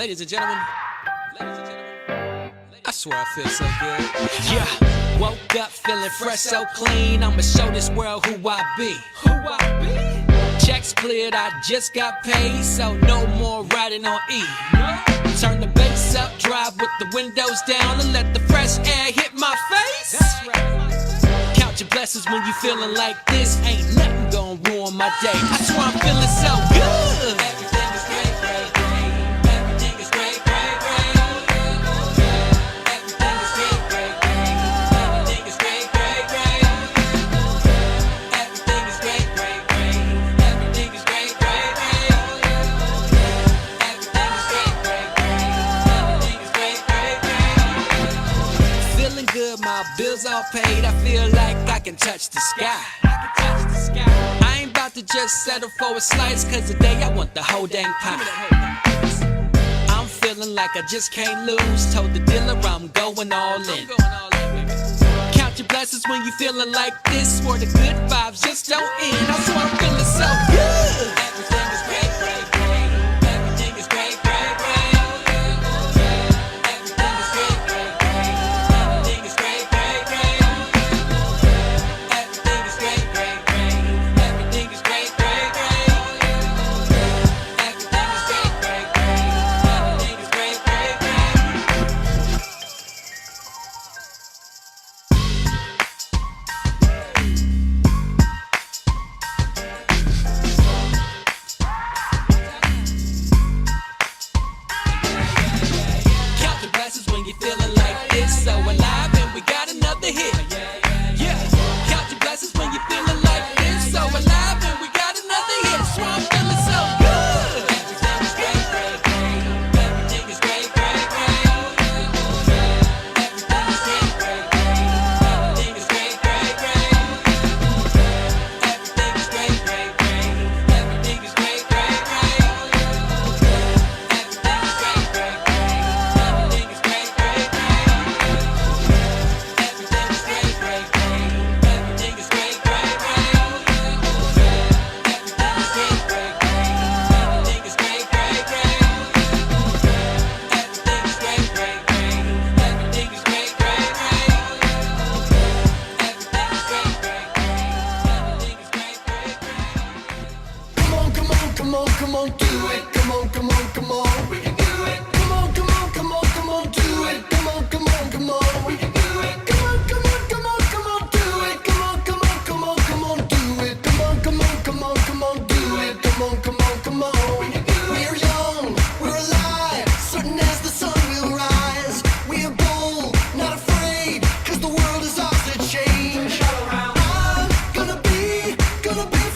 Ladies and gentlemen, I swear I feel so good. Yeah, woke up feeling fresh, so clean. I'ma show this world who I be. Checks cleared, I just got paid, so no more riding on E. Turn the bass up, drive with the windows down, and let the fresh air hit my face. Count your blessings when you feeling like this. Ain't nothing gonna ruin my day. I swear I'm feeling so good. Everything is great, great, great. Everything is great, great, great. Everything is great, great, great. Everything is great, great, great. Everything is great, great, great. Everything is great, great, great. Everything is great, great, great. Everything is great, great, great. Feeling good, my bills all paid. I feel like I can touch the sky. I ain't about to just settle for a slice, cause today I want the whole dang pie. I'm feeling like I just can't lose. Told the dealer I'm going all in. Count your blessings when you feeling like this, where the good vibes just don't end. I swear I'm feeling so good. Everything is great, great, great. Everything is great, great, great. Everything is great, great, great. Everything is great, great, great. Everything is great, great, great. Everything is great, great, great. Everything is great, great, great. Everything is great, great, great. Count your blessings when you're feeling like this. So alive and we got another hit. Yeah, count your blessings when you're feeling like this. So alive and we got another hit. So I'm feeling so good. Everything is great, great, great. Everything is great, great, great. Everything is great, great, great. Everything is great, great, great. Everything is great, great, great. Everything is great, great, great. Everything is great, great, great. Everything is great, great, great. Everything is great, great, great. Everything is great, great, great. Everything is great, great, great. Everything is great, great, great. Everything is great, great, great. Everything is great, great, great. Everything is great, great, great. Everything is great, great, great. Come on, come on, come on, come on, do it. Come on, come on, come on, we can do it. Come on, come on, come on, come on, do it. Come on, come on, come on, we can do it. Come on, come on, come on, come on, do it. Come on, come on, come on, come on, do it. Come on, come on, come on, come on, do it. Come on, come on, come on, we can do it. We're young, we're alive, certain as the sun will rise. We are bold, not afraid, cause the world is ours to change. I'm gonna be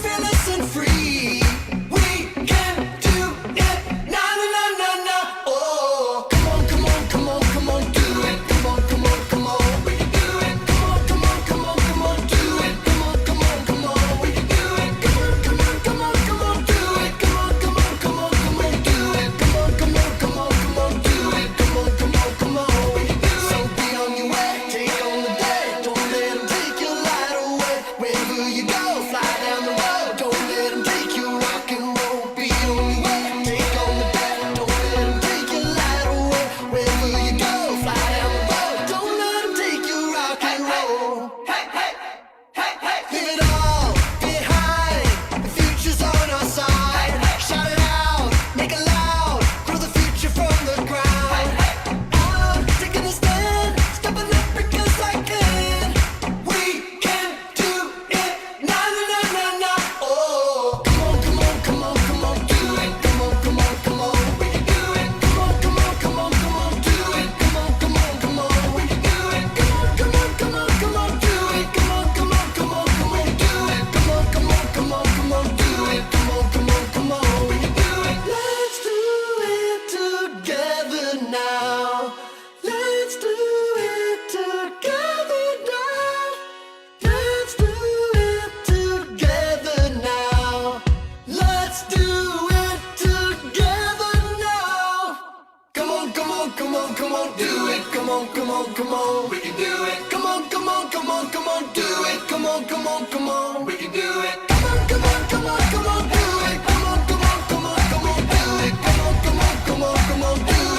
fearless and free. We can do it, na na na na na. Oh, come on, come on, come on, come on, do it. Come on, come on, come on, we can do it. Come on, come on, come on, come on, do it. Come on, come on, come on, we can do it. Come on, come on, come on, come on, do it. Come on, come on, come on, come on, do it. Come on, come on, come on, come on, do it. Come on, come on, come on, we can do it. So be on your way, take on the day. Don't let 'em take your light away. Wherever you go, fly down the road. Don't let 'em take your rock and roll. Be on your way, take on the day. Don't let 'em take your light away. Wherever you go, fly down the road. Don't let 'em take your rock and roll. Hey, hey, hey, hey. Leave it all behind. The future's on our side. Shout it out, make it loud. Grow the future from the ground. I'm taking a stand, stepping up because I can. We can do it, na na na na na. Oh, come on, come on, come on, come on, do it. Come on, come on, come on, we can do it. Come on, come on, come on, come on, do it. Come on, come on, come on, we can do it. Come on, come on, come on, come on, do it. Come on, come on, come on, come on, do it. Come on, come on, come on, come on, do it. Come on, come on, come on, we can do it. Let's do it together now. Let's do it together now. Let's do it together now. Let's do it together now. Come on, come on, come on, come on, do it. Come on, come on, come on, we can do it. Come on, come on, come on, come on, do it. Come on, come on, come on, we can do it. Come on, come on, come on, come on, do it. Come on, come on, come on, come on, do it. Come on, come on, come on, come on, do it.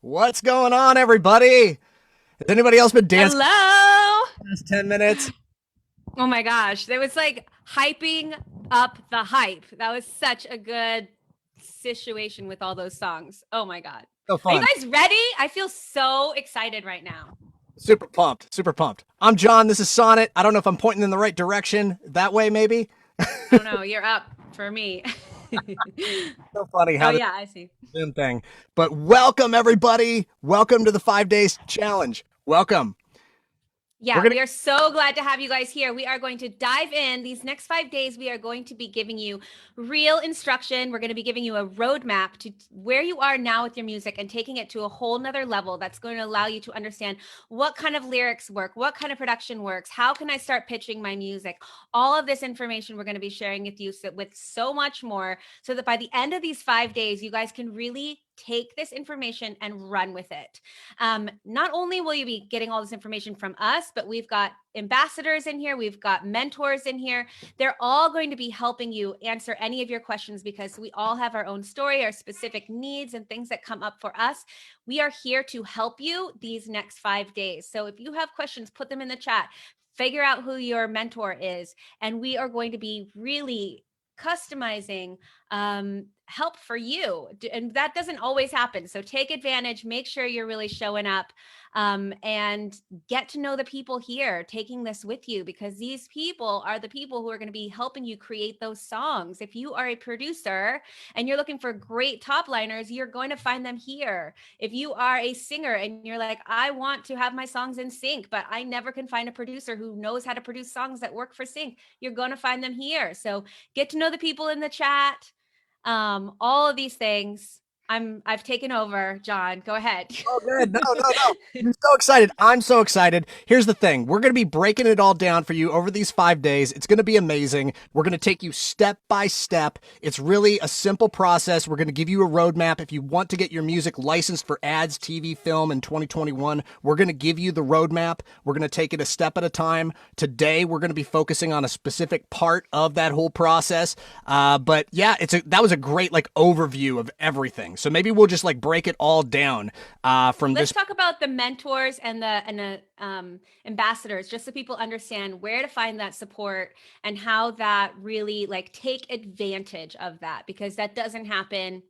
What's going on, everybody? Has anybody else been dancing Hello. the last 10 minutes? Oh my gosh. It was like hyping up the hype. That was such a good situation with all those songs. Oh my God. So Are you fun. guys ready? I feel so excited right now. Super pumped. Super pumped. I'm John. This is Sonnet. I don't know if I'm pointing in the right direction. That way, maybe. Oh no, you're up for me. So funny Oh how this yeah, I see. Zoom thing. But welcome, everybody. Welcome to the 5 days challenge. Welcome. We're Yeah, going we are so glad to have you guys here. We are going to dive in. These next 5 days, we are going to be giving you real instruction. We're going to be giving you a roadmap to where you are now with your music and taking it to a whole nother level that's going to allow you to understand what kind of lyrics work, what kind of production works, how can I start pitching my music. All of this information we're going to be sharing with you with so much more so that by the end of these 5 days, you guys can really take this information and run with it. Not only will you be getting all this information from us, but we've got ambassadors in here, we've got mentors in here. They're all going to be helping you answer any of your questions because we all have our own story, our specific needs, and things that come up for us. We are here to help you these next 5 days. So if you have questions, put them in the chat. Figure out who your mentor is, and we are going to be really customizing help for you, and that doesn't always happen. So take advantage, make sure you're really showing up, and get to know the people here taking this with you, because these people are the people who are going to be helping you create those songs. If you are a producer and you're looking for great top liners, you're going to find them here. If you are a singer and you're like, I want to have my songs in sync, but I never can find a producer who knows how to produce songs that work for sync, you're going to find them here. So get to know the people in the chat, all of these things. I've taken over. John, go ahead. Oh, good. No, no, no. You're so excited. I'm so excited. Here's the thing. We're going to be breaking it all down for you over these 5 days. It's going to be amazing. We're going to take you step by step. It's really a simple process. We're going to give you a roadmap. If you want to get your music licensed for ads, TV, film in 2021, we're going to give you the roadmap. We're going to take it a step at a time. Today, we're going to be focusing on a specific part of that whole process. But yeah, that was a great overview of everything. So maybe we'll just break it all down from Let's this. talk about the mentors and the ambassadors, just so people understand where to find that support and how that really take advantage of that, because that doesn't happen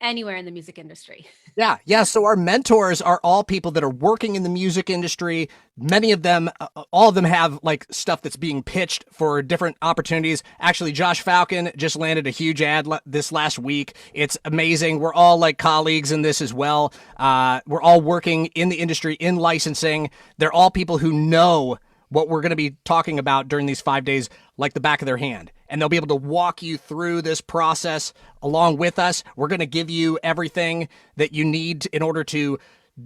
anywhere in the music industry. Yeah, yeah. So our mentors are all people that are working in the music industry. Many of them, all of them have stuff that's being pitched for different opportunities. Actually, Josh Falcon just landed a huge ad this last week. It's amazing. We're all colleagues in this as well. We're all working in the industry, in licensing. They're all people who know what we're going to be talking about during these 5 days like the back of their hand. And they'll be able to walk you through this process along with us. We're going to give you everything that you need in order to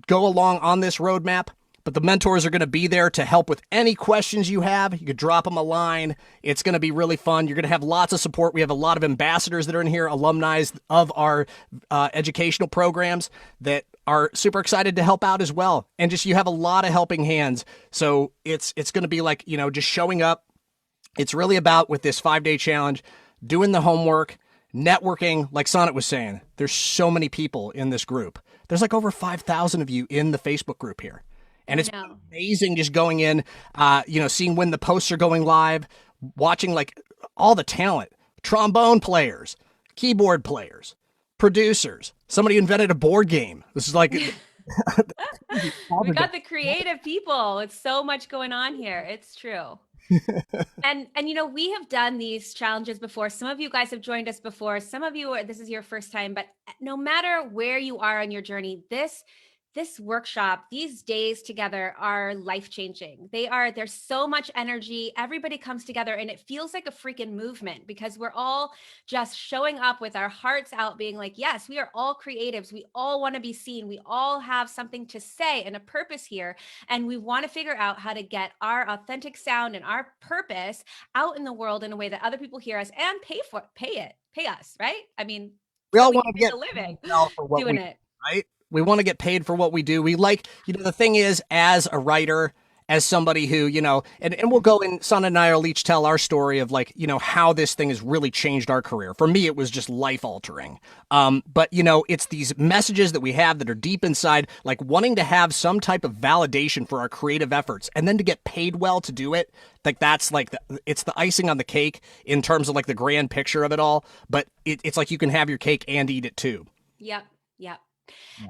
go along on this roadmap. But the mentors are going to be there to help with any questions you have. You could drop them a line. It's going to be really fun. You're going to have lots of support. We have a lot of ambassadors that are in here, alumni of our educational programs that are super excited to help out as well. And just you have a lot of helping hands. So it's going to be just showing up. It's really about, with this 5-day challenge, doing the homework, networking. Like Sonnet was saying, there's so many people in this group. There's over 5,000 of you in the Facebook group here. And it's amazing just going in, seeing when the posts are going live, watching all the talent, trombone players, keyboard players, producers. Somebody invented a board game. This is we got the creative people. It's so much going on here. It's true. and we have done these challenges before. Some of you guys have joined us before. Some of you this is your first time, but no matter where you are on your journey, this workshop, these days together are life-changing. There's so much energy. Everybody comes together and it feels like a freaking movement, because we're all just showing up with our hearts out, being like, yes, we are all creatives. We all want to be seen. We all have something to say and a purpose here. And we want to figure out how to get our authentic sound and our purpose out in the world in a way that other people hear us and pay us, right? I mean, we all we want to get a living for what doing we, it. right? We want to get paid for what we do. We the thing is, as a writer, as somebody who, and we'll go in, Sana and I will each tell our story of like, how this thing has really changed our career. For me, it was just life altering. But it's these messages that we have that are deep inside, like wanting to have some type of validation for our creative efforts and then to get paid well to do it. Like that's like, it's the icing on the cake in terms of like the grand picture of it all. But it's like you can have your cake and eat it too. Yep. Yep.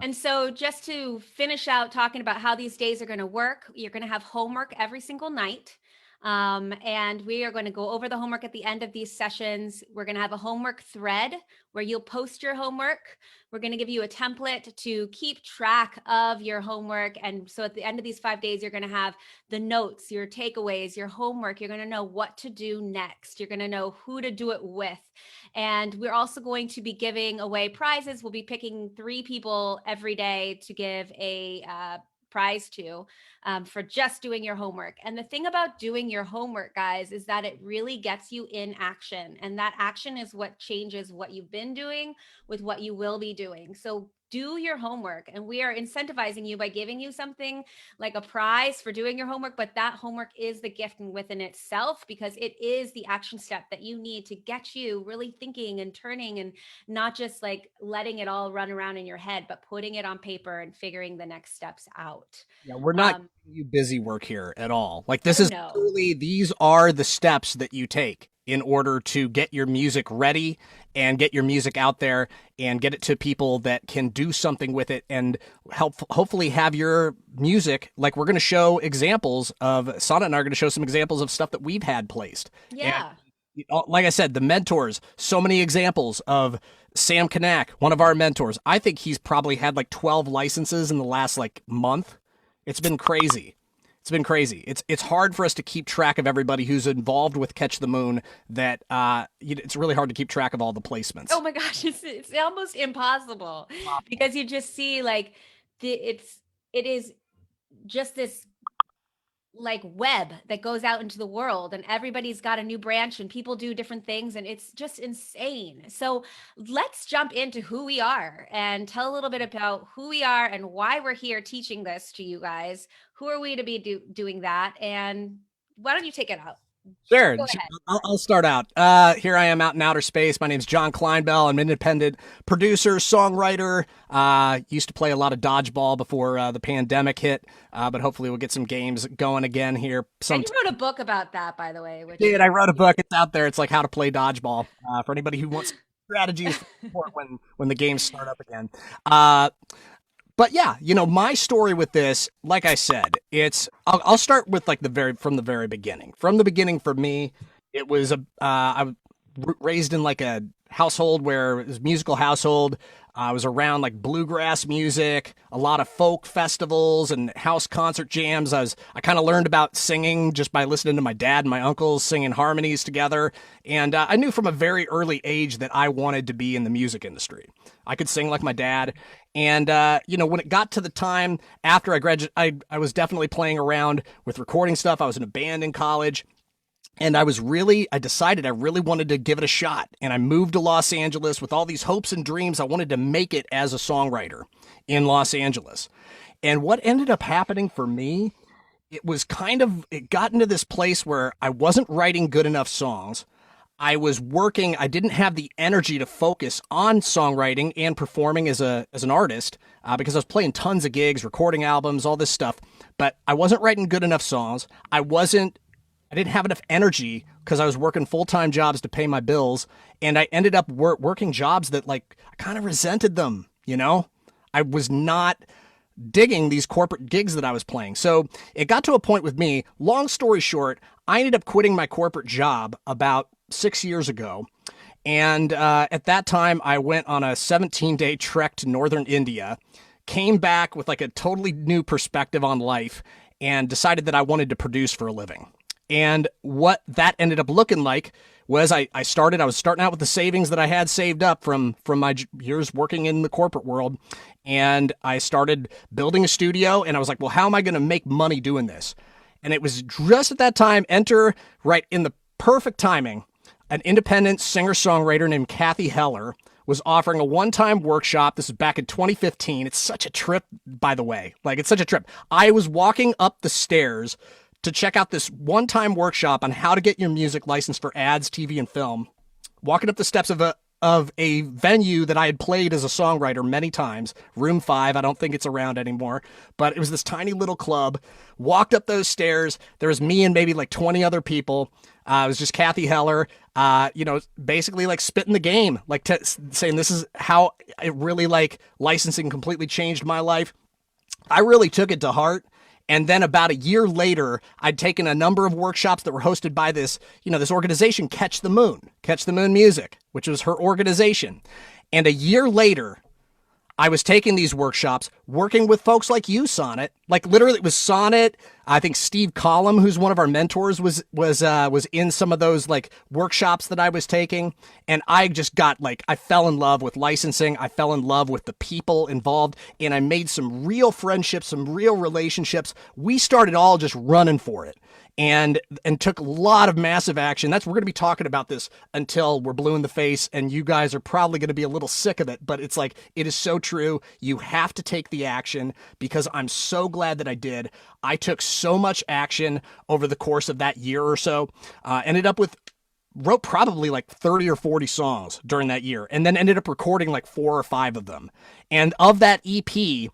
And so just to finish out talking about how these days are going to work, you're going to have homework every single night. And we are going to go over the homework at the end of these sessions. We're going to have a homework thread where you'll post your homework. We're going to give you a template to keep track of your homework. And so at the end of these 5 days, you're going to have the notes, your takeaways, your homework. You're going to know what to do next. You're going to know who to do it with. And we're also going to be giving away prizes. We'll be picking 3 people every day to give a prize to for just doing your homework. And the thing about doing your homework, guys, is that it really gets you in action. And that action is what changes what you've been doing with what you will be doing. So do your homework, and we are incentivizing you by giving you something like a prize for doing your homework. But that homework is the gift within itself, because it is the action step that you need to get you really thinking and turning, and not just like letting it all run around in your head, but putting it on paper and figuring the next steps out. Yeah, we're not giving you busy work here at all. Like this Oh, is no. truly, these are the steps that you take in order to get your music ready and get your music out there and get it to people that can do something with it and help hopefully have your music. Like we're going to show examples of, Sana and I are going to show some examples of stuff that we've had placed. Yeah. And like I said, the mentors, so many examples of Sam Kanak, one of our mentors. I think he's probably had like 12 licenses in the last like month. It's been crazy. It's been crazy. It's hard for us to keep track of everybody who's involved with Catch the Moon. That it's really hard to keep track of all the placements. Oh my gosh, it's almost impossible, because you just see like it is just this like web that goes out into the world, and everybody's got a new branch and people do different things, and it's just insane. So let's jump into who we are and tell a little bit about who we are and why we're here teaching this to you guys. Who are we to be doing that? And why don't you take it out? Sure. Go ahead. I'll start out. Here I am out in outer space. My name's John Kleinbell. I'm an independent producer, songwriter. Used to play a lot of dodgeball before the pandemic hit, but hopefully we'll get some games going again here. And you wrote a book about that, by the way. I wrote a book. It's out there. It's like how to play dodgeball for anybody who wants strategies for when the games start up again. But yeah, my story with this, like I said, I'll start with like from the very beginning. From the beginning for me, it was I was raised in like a household where it was a musical household. I was around like bluegrass music, a lot of folk festivals and house concert jams. I kind of learned about singing just by listening to my dad and my uncles singing harmonies together. And I knew from a very early age that I wanted to be in the music industry. I could sing like my dad. And, when it got to the time after I graduated, I was definitely playing around with recording stuff. I was in a band in college. And I decided I really wanted to give it a shot. And I moved to Los Angeles with all these hopes and dreams. I wanted to make it as a songwriter in Los Angeles. And what ended up happening for me, it got into this place where I wasn't writing good enough songs. I was working, I didn't have the energy to focus on songwriting and performing as an artist because I was playing tons of gigs, recording albums, all this stuff. But I wasn't writing good enough songs. I didn't have enough energy because I was working full-time jobs to pay my bills. And I ended up working jobs that I kind of resented them, I was not digging these corporate gigs that I was playing. So it got to a point with me, long story short, I ended up quitting my corporate job about 6 years ago. And at that time, I went on a 17-day trek to northern India, came back with like a totally new perspective on life, and decided that I wanted to produce for a living. And what that ended up looking like was I was starting out with the savings that I had saved up from my years working in the corporate world. And I started building a studio, and I was like, well, how am I going to make money doing this? And it was just at that time, enter right in the perfect timing, an independent singer-songwriter named Kathy Heller was offering a one-time workshop. This is back in 2015. It's such a trip, by the way. Like, it's such a trip. I was walking up the stairs to check out this one-time workshop on how to get your music licensed for ads, TV, and film. Walking up the steps of a venue that I had played as a songwriter many times, Room 5. I don't think it's around anymore, but it was this tiny little club. Walked up those stairs. There was me and maybe like 20 other people. It was just Kathy Heller, basically like spitting the game, like saying this is how it really like licensing completely changed my life. I really took it to heart. And then about a year later, I'd taken a number of workshops that were hosted by this organization, Catch the Moon Music, which was her organization. And a year later, I was taking these workshops, working with folks like you, Sonnet. Like literally, it was Sonnet. I think Steve Collum, who's one of our mentors, was in some of those like workshops that I was taking, and I just got like I fell in love with licensing. I fell in love with the people involved, and I made some real friendships, some real relationships. We started all just running for it. And took a lot of massive action. We're going to be talking about this until we're blue in the face, and you guys are probably going to be a little sick of it, but it's like, it is so true. You have to take the action, because I'm so glad that I did. I took so much action over the course of that year or so. Wrote probably like 30 or 40 songs during that year, and then ended up recording like 4 or 5 of them. And of that EP,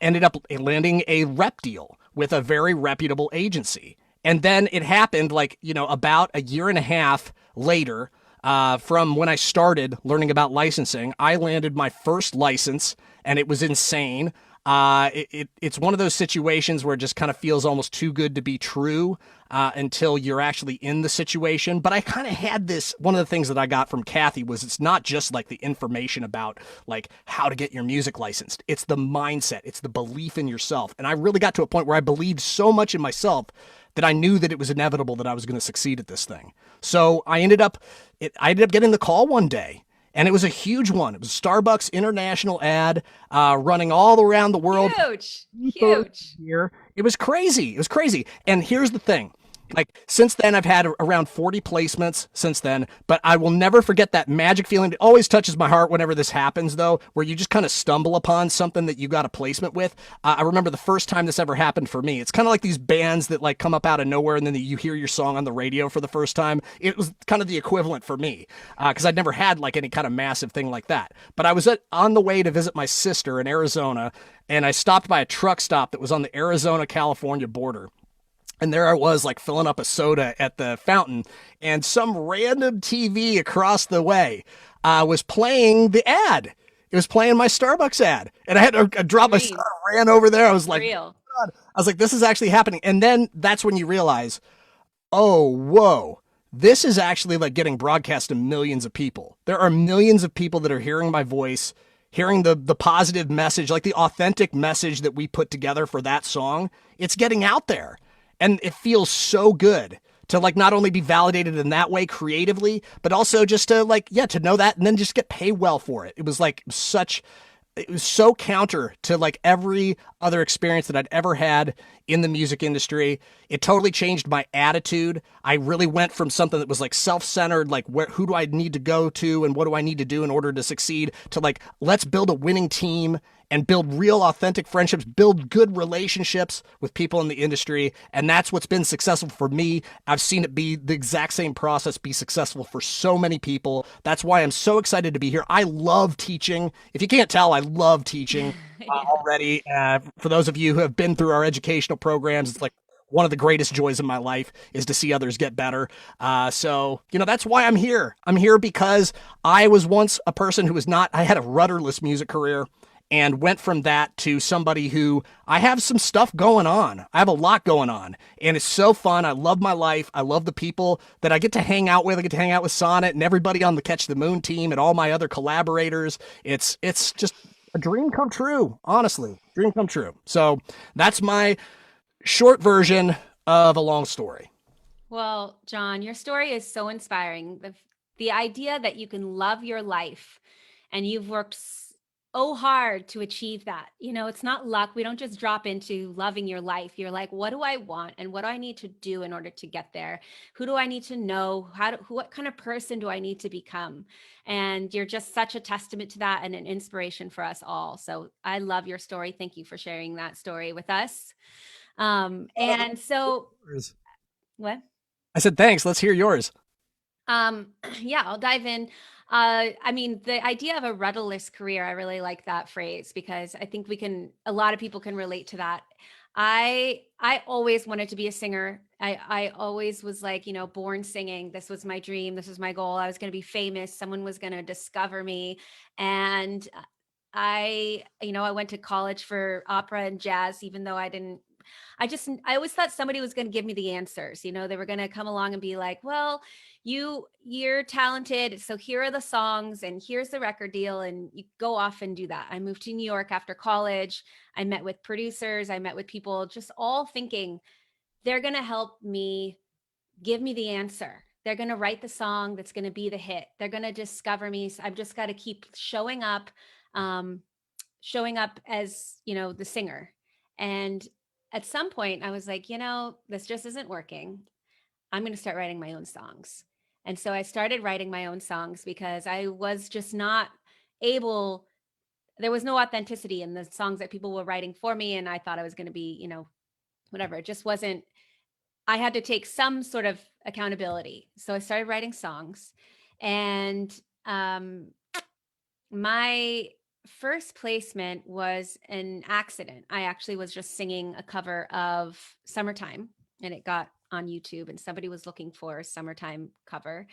ended up landing a rep deal with a very reputable agency. And then it happened about a year and a half later, from when I started learning about licensing. I landed my first license, and it was insane. It's one of those situations where it just kind of feels almost too good to be true until you're actually in the situation. But I kind of had this, one of the things that I got from Kathy was it's not just like the information about like how to get your music licensed. It's the mindset. It's the belief in yourself. And I really got to a point where I believed so much in myself that I knew that it was inevitable that I was going to succeed at this thing. So I ended up getting the call one day. And it was a huge one. It was a Starbucks international ad running all around the world. Huge. It was crazy. And here's the thing. Like, since then, I've had around 40 placements since then, but I will never forget that magic feeling. It always touches my heart whenever this happens, though, where you just kind of stumble upon something that you got a placement with. I remember the first time this ever happened for me. It's kind of like these bands that like come up out of nowhere and then you hear your song on the radio for the first time. It was kind of the equivalent for me, because I'd never had like any kind of massive thing like that. But I was on the way to visit my sister in Arizona, and I stopped by a truck stop that was on the Arizona-California border. And there I was, like, filling up a soda at the fountain, and some random TV across the way was playing the ad. It was playing my Starbucks ad. And I had to drop my soda, ran over there. I was like, Real. God. I was like, this is actually happening. And then that's when you realize, oh, whoa, this is actually like getting broadcast to millions of people. There are millions of people that are hearing my voice, hearing the positive message, like the authentic message that we put together for that song. It's getting out there. And it feels so good to like not only be validated in that way creatively, but also just to like, to know that and then just get paid well for it. It was so counter to like every other experience that I'd ever had in the music industry. It totally changed my attitude. I really went from something that was like self-centered, like who do I need to go to and what do I need to do in order to succeed, to like, let's build a winning team and build real authentic friendships, build good relationships with people in the industry. And that's what's been successful for me. I've seen it be the exact same process be successful for so many people. That's why I'm so excited to be here. I love teaching. If you can't tell, I love teaching already. For those of you who have been through our educational programs, it's like one of the greatest joys of my life is to see others get better. So, that's why I'm here. I'm here because I was once a person who was I had a rudderless music career, and went from that to somebody who I have some stuff going on. I have a lot going on, and it's so fun. I love my life. I love the people that I get to hang out with. I get to hang out with Sonnet and everybody on the Catch the Moon team and all my other collaborators. It's just a dream come true, honestly. Dream come true. So that's my short version of a long story. Well, John, your story is so inspiring. The idea that you can love your life and you've worked so hard to achieve that. You know, it's not luck. We don't just drop into loving your life. You're like, what do I want and what do I need to do in order to get there? Who do I need to know? What kind of person do I need to become? And you're just such a testament to that and an inspiration for us all. So I love your story. Thank you for sharing that story with us. And so what? I said, thanks. Let's hear yours. Yeah, I'll dive in. I mean, the idea of a rudderless career, I really like that phrase because I think a lot of people can relate to that. I always wanted to be a singer. I always was like, you know, born singing. This was my dream. This was my goal. I was going to be famous. Someone was going to discover me. And I went to college for opera and jazz, even though I always thought somebody was going to give me the answers. You know, they were going to come along and be like, well, you're talented. So here are the songs and here's the record deal. And you go off and do that. I moved to New York after college. I met with producers. I met with people just all thinking they're going to help me give me the answer. They're going to write the song that's going to be the hit. They're going to discover me. So I've just got to keep um, showing up as, you know, the singer. And at some point I was like, you know, this just isn't working. I'm going to start writing my own songs. And so I started writing my own songs because I was just not able, there was no authenticity in the songs that people were writing for me. And I thought I was going to be, you know, whatever. It just wasn't, I had to take some sort of accountability. So I started writing songs. And um, my first placement was an accident. I actually was just singing a cover of Summertime and it got on YouTube and somebody was looking for a summertime cover.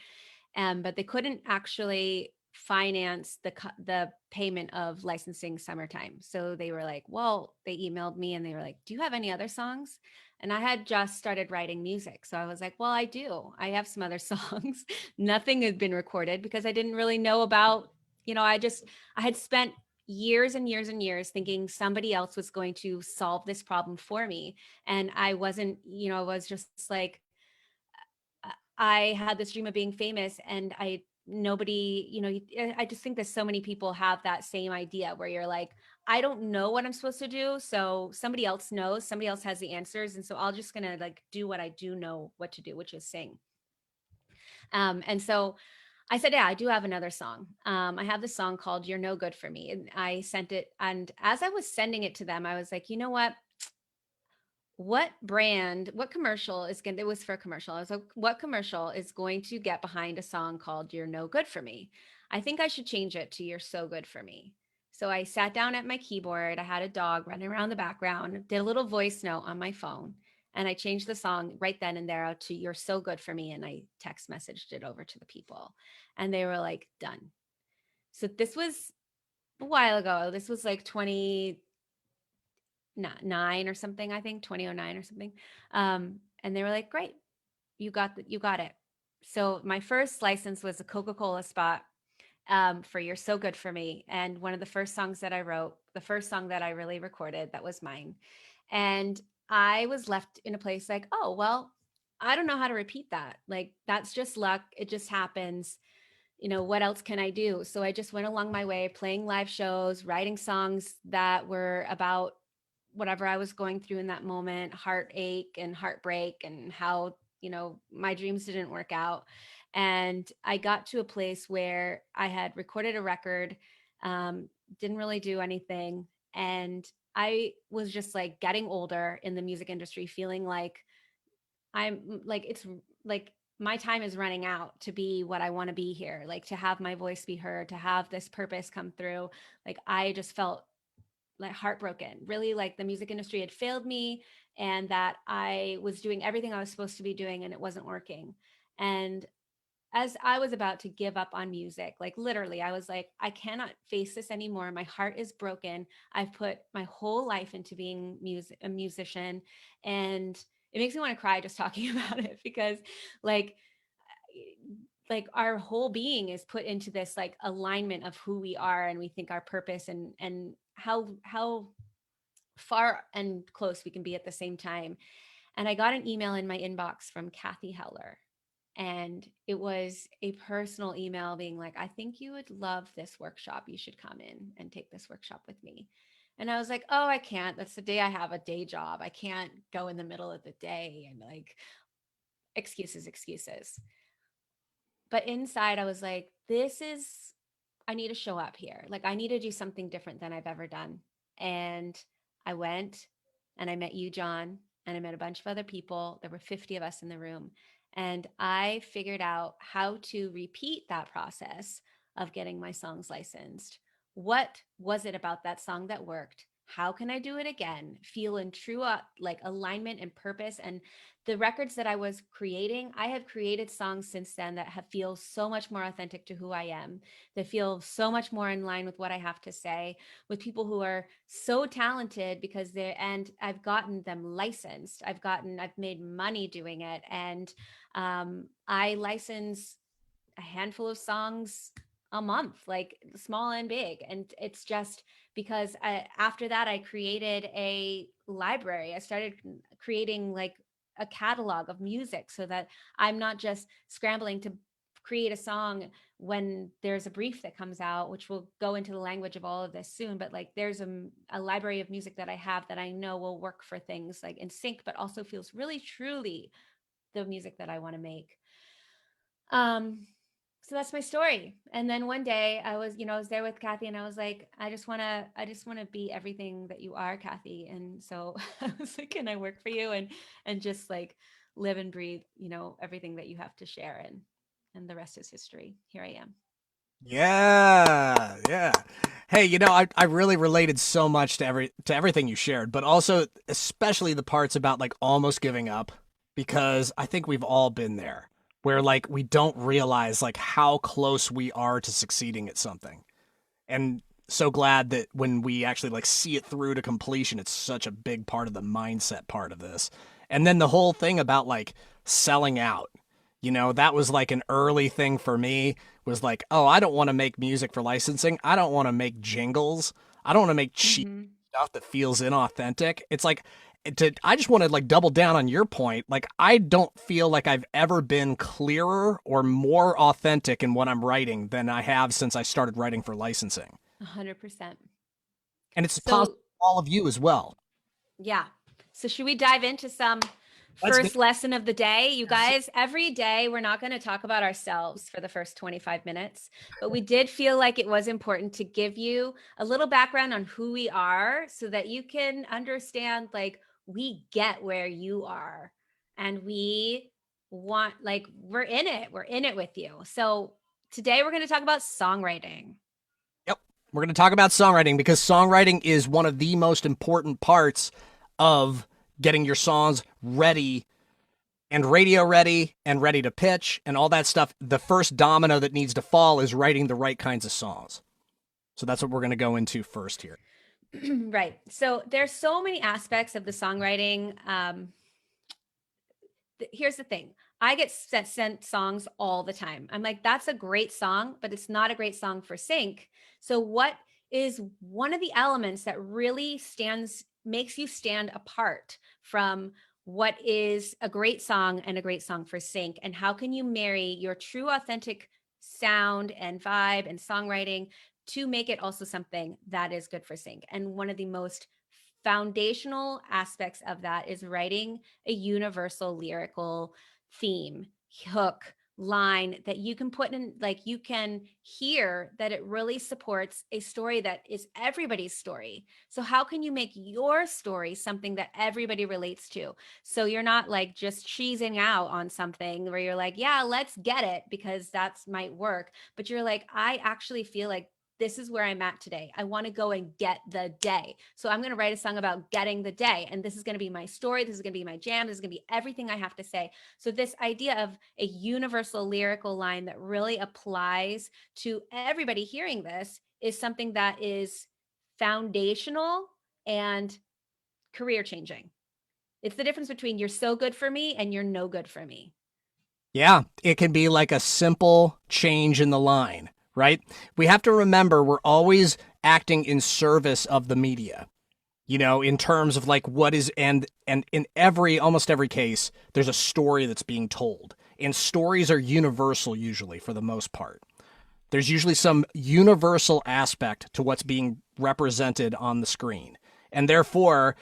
But they couldn't actually finance the payment of licensing Summertime. So they were like, well, they emailed me and they were like, do you have any other songs? And I had just started writing music. So I was like, well, I do. I have some other songs. Nothing had been recorded because I didn't really know about, you know, I had spent years and years and years thinking somebody else was going to solve this problem for me. And I wasn't, you know, I was just like, I had this dream of being famous and nobody, you know, I just think that so many people have that same idea where you're like, I don't know what I'm supposed to do. So somebody else knows, somebody else has the answers. And so I'll just gonna like do what I do know what to do, which is sing. And so I said, yeah, I do have another song. I have this song called You're No Good for Me. And I sent it. And as I was sending it to them, I was like, you know what commercial is going to, it was for a commercial. I was like, what commercial is going to get behind a song called You're No Good for Me? I think I should change it to You're So Good for Me. So I sat down at my keyboard. I had a dog running around the background, did a little voice note on my phone, and I changed the song right then and there to You're So Good for Me. And I text messaged it over to the people. And they were like, done. So this was a while ago. This was like 2009 or something, I think 2009 or something. And they were like, great, you got it. So my first license was a Coca-Cola spot for You're So Good for Me. And one of the first songs that I wrote, the first song that I really recorded, that was mine. And I was left in a place like, oh, well, I don't know how to repeat that. Like, that's just luck. It just happens. You know, what else can I do? So I just went along my way, playing live shows, writing songs that were about whatever I was going through in that moment, heartache and heartbreak, and how, you know, my dreams didn't work out. And I got to a place where I had recorded a record, didn't really do anything. And I was just like getting older in the music industry, feeling like it's like my time is running out to be what I want to be here, like to have my voice be heard, to have this purpose come through. Like I just felt like heartbroken, really, like the music industry had failed me and that I was doing everything I was supposed to be doing and it wasn't working. And as I was about to give up on music, like literally, I was like, I cannot face this anymore. My heart is broken. I've put my whole life into being a musician. And it makes me want to cry just talking about it because like our whole being is put into this like alignment of who we are and we think our purpose and how far and close we can be at the same time. And I got an email in my inbox from Kathy Heller. And it was a personal email being like, I think you would love this workshop. You should come in and take this workshop with me. And I was like, oh, I can't. That's the day I have a day job. I can't go in the middle of the day, and like, excuses, excuses. But inside, I was like, I need to show up here. Like, I need to do something different than I've ever done. And I went and I met you, John, and I met a bunch of other people. There were 50 of us in the room. And I figured out how to repeat that process of getting my songs licensed. What was it about that song that worked? How can I do it again? Feel in true like alignment and purpose. And the records that I was creating, I have created songs since then that have feel so much more authentic to who I am, that feel so much more in line with what I have to say, with people who are so talented because and I've gotten them licensed. I've made money doing it. And I license a handful of songs a month, like small and big. And it's just because after that, I created a library. I started creating like a catalog of music so that I'm not just scrambling to create a song when there's a brief that comes out, which will go into the language of all of this soon. But like there's a library of music that I have that I know will work for things like in sync, but also feels really truly the music that I want to make. So that's my story. And then one day I was there with Kathy and I was like, I just want to be everything that you are, Kathy. And so I was like, can I work for you? And just like live and breathe, everything that you have to share. And the rest is history. Here I am. Yeah, yeah. Hey, I really related so much to everything you shared, but also especially the parts about like almost giving up, because I think we've all been there where like we don't realize like how close we are to succeeding at something. And so glad that when we actually like see it through to completion, it's such a big part of the mindset part of this. And then the whole thing about like selling out, that was like an early thing for me, was like, oh, I don't want to make music for licensing. I don't want to make jingles. I don't want to make cheap Mm-hmm. stuff that feels inauthentic. It's like, I just want to like double down on your point. Like, I don't feel like I've ever been clearer or more authentic in what I'm writing than I have since I started writing for licensing. 100%. And it's possible So for all of you as well. yeah. So should we dive into some Let's do first lesson of the day? You guys, every day we're not going to talk about ourselves for the first 25 minutes, but we did feel like it was important to give you a little background on who we are so that you can understand, like, we get where you are and we're in it. We're in it with you. So today we're going to talk about songwriting. Yep. We're going to talk about songwriting because songwriting is one of the most important parts of getting your songs ready and radio ready and ready to pitch and all that stuff. The first domino that needs to fall is writing the right kinds of songs. So that's what we're going to go into first here. Right. So there's so many aspects of the songwriting. Here's the thing. I get sent songs all the time. I'm like, that's a great song, but it's not a great song for sync. So what is one of the elements that really makes you stand apart from what is a great song and a great song for sync? And how can you marry your true authentic sound and vibe and songwriting to make it also something that is good for sync? And one of the most foundational aspects of that is writing a universal lyrical theme, hook, line that you can put in, like you can hear that it really supports a story that is everybody's story. So how can you make your story something that everybody relates to? So you're not like just cheesing out on something where you're like, yeah, let's get it because that's might work. But you're like, I actually feel like this is where I'm at today. I want to go and get the day. So I'm going to write a song about getting the day. And this is going to be my story. This is going to be my jam. This is going to be everything I have to say. So this idea of a universal lyrical line that really applies to everybody hearing this is something that is foundational and career changing. It's the difference between you're so good for me and you're no good for me. Yeah, it can be like a simple change in the line, right? We have to remember we're always acting in service of the media. in terms of like what is, and in every almost every case there's a story that's being told, and stories are universal usually for the most part. There's usually some universal aspect to what's being represented on the screen, and therefore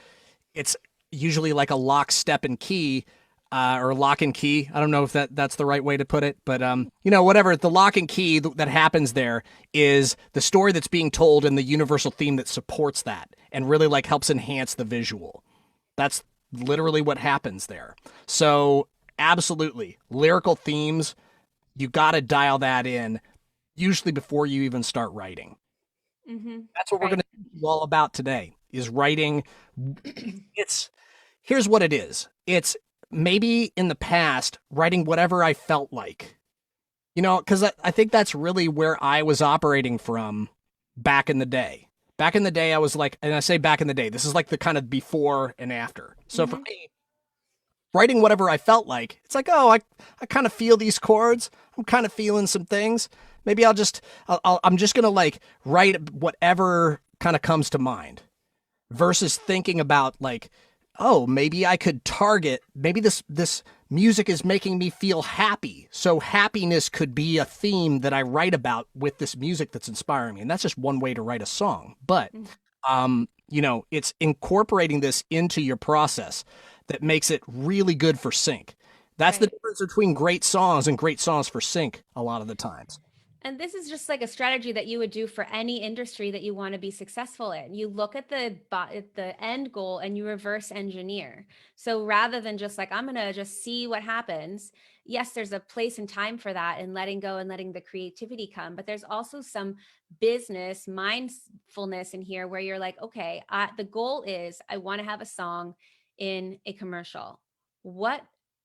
it's usually like a lock, step, and key, or lock and key. I don't know if that's the right way to put it, but whatever. The lock and key that happens there is the story that's being told and the universal theme that supports that, and really like helps enhance the visual. That's literally what happens there. So absolutely, lyrical themes. You got to dial that in usually before you even start writing. Mm-hmm. That's what we're going Right. to do all about today is writing. It's Here's what it is. It's maybe in the past writing whatever I felt like, because I think that's really where I was operating from back in the day. Back in the day, I was like, and I say back in the day, this is like the kind of before and after. So for Mm-hmm. me, writing whatever I felt like, it's like, oh, I kind of feel these chords. I'm kind of feeling some things. Maybe I'm just going to like write whatever kind of comes to mind versus thinking about like, oh, maybe I could target, maybe this music is making me feel happy. So happiness could be a theme that I write about with this music that's inspiring me. And that's just one way to write a song. But it's incorporating this into your process that makes it really good for sync. That's the Right. difference between great songs and great songs for sync a lot of the times. And this is just like a strategy that you would do for any industry that you want to be successful in. You look at the end goal and you reverse engineer. So rather than just like I'm going to just see what happens, yes, there's a place and time for that and letting go and letting the creativity come, but there's also some business mindfulness in here where you're like, okay, the goal is I want to have a song in a commercial. What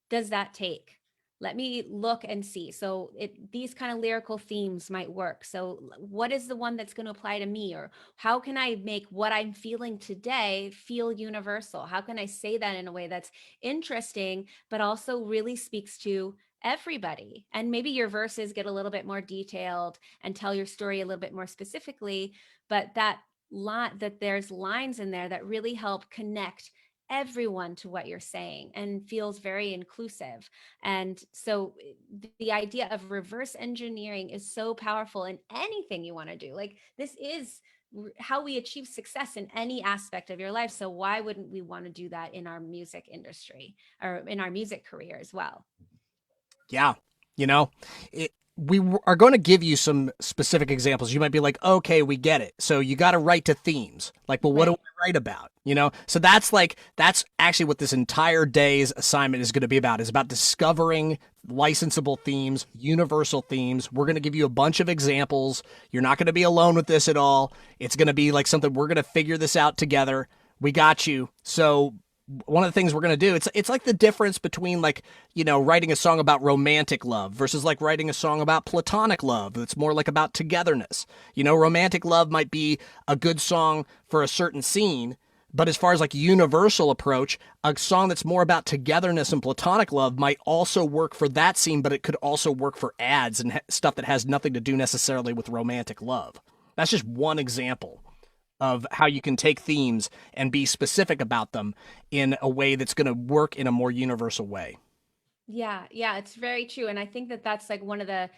does that take? Let me look and see. So these kind of lyrical themes might work. So what is the one that's going to apply to me? Or how can I make what I'm feeling today feel universal? How can I say that in a way that's interesting, but also really speaks to everybody? And maybe your verses get a little bit more detailed and tell your story a little bit more specifically, but that lot that there's lines in there that really help connect everyone to what you're saying and feels very inclusive. And so the idea of reverse engineering is so powerful in anything you want to do. Like this is how we achieve success in any aspect of your life. So why wouldn't we want to do that in our music industry or in our music career as well? Yeah. You know, are going to give you some specific examples. You might be like, okay, we get it. So you got to write to themes. Like, well, what do Right. I write about? So that's actually what this entire day's assignment is going to be about, is about discovering licensable themes, universal themes. We're going to give you a bunch of examples. You're not going to be alone with this at all. It's going to be like something we're going to figure this out together. We got you. So one of the things we're going to do, it's like the difference between like writing a song about romantic love versus like writing a song about platonic love that's more like about togetherness. Romantic love might be a good song for a certain scene, but as far as like universal approach, a song that's more about togetherness and platonic love might also work for that scene, but it could also work for ads and stuff that has nothing to do necessarily with romantic love. That's just one example of how you can take themes and be specific about them in a way that's going to work in a more universal way. Yeah, yeah, it's very true. And I think that that's like one of the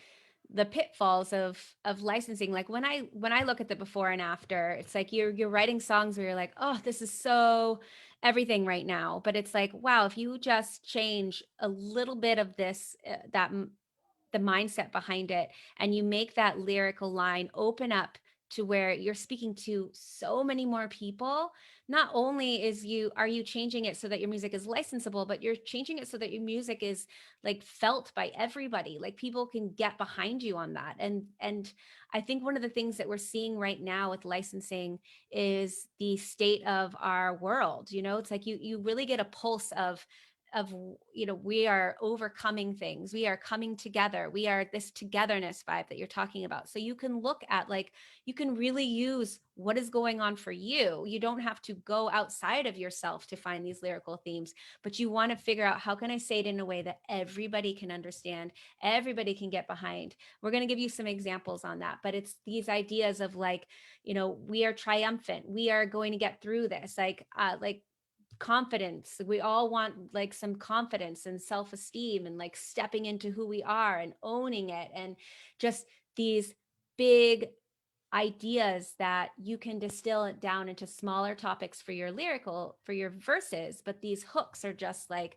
pitfalls of licensing. Like when I look at the before and after, it's like you're writing songs where you're like, oh, this is so everything right now, but it's like, wow, if you just change a little bit of this the mindset behind it and you make that lyrical line open up to where you're speaking to so many more people. Not only are you changing it so that your music is licensable, but you're changing it so that your music is like felt by everybody. Like people can get behind you on that. And I think one of the things that we're seeing right now with licensing is the state of our world. It's like you really get a pulse of of, we are overcoming things, we are coming together, we are this togetherness vibe that you're talking about. So you can look at, like, you can really use what is going on for you. You don't have to go outside of yourself to find these lyrical themes, but you want to figure out, how can I say it in a way that everybody can understand, everybody can get behind. We're going to give you some examples on that, but it's these ideas of, like, we are triumphant, we are going to get through this, like confidence. We all want, like, some confidence and self-esteem, and like stepping into who we are and owning it, and just these big ideas that you can distill it down into smaller topics for your verses. But these hooks are just like,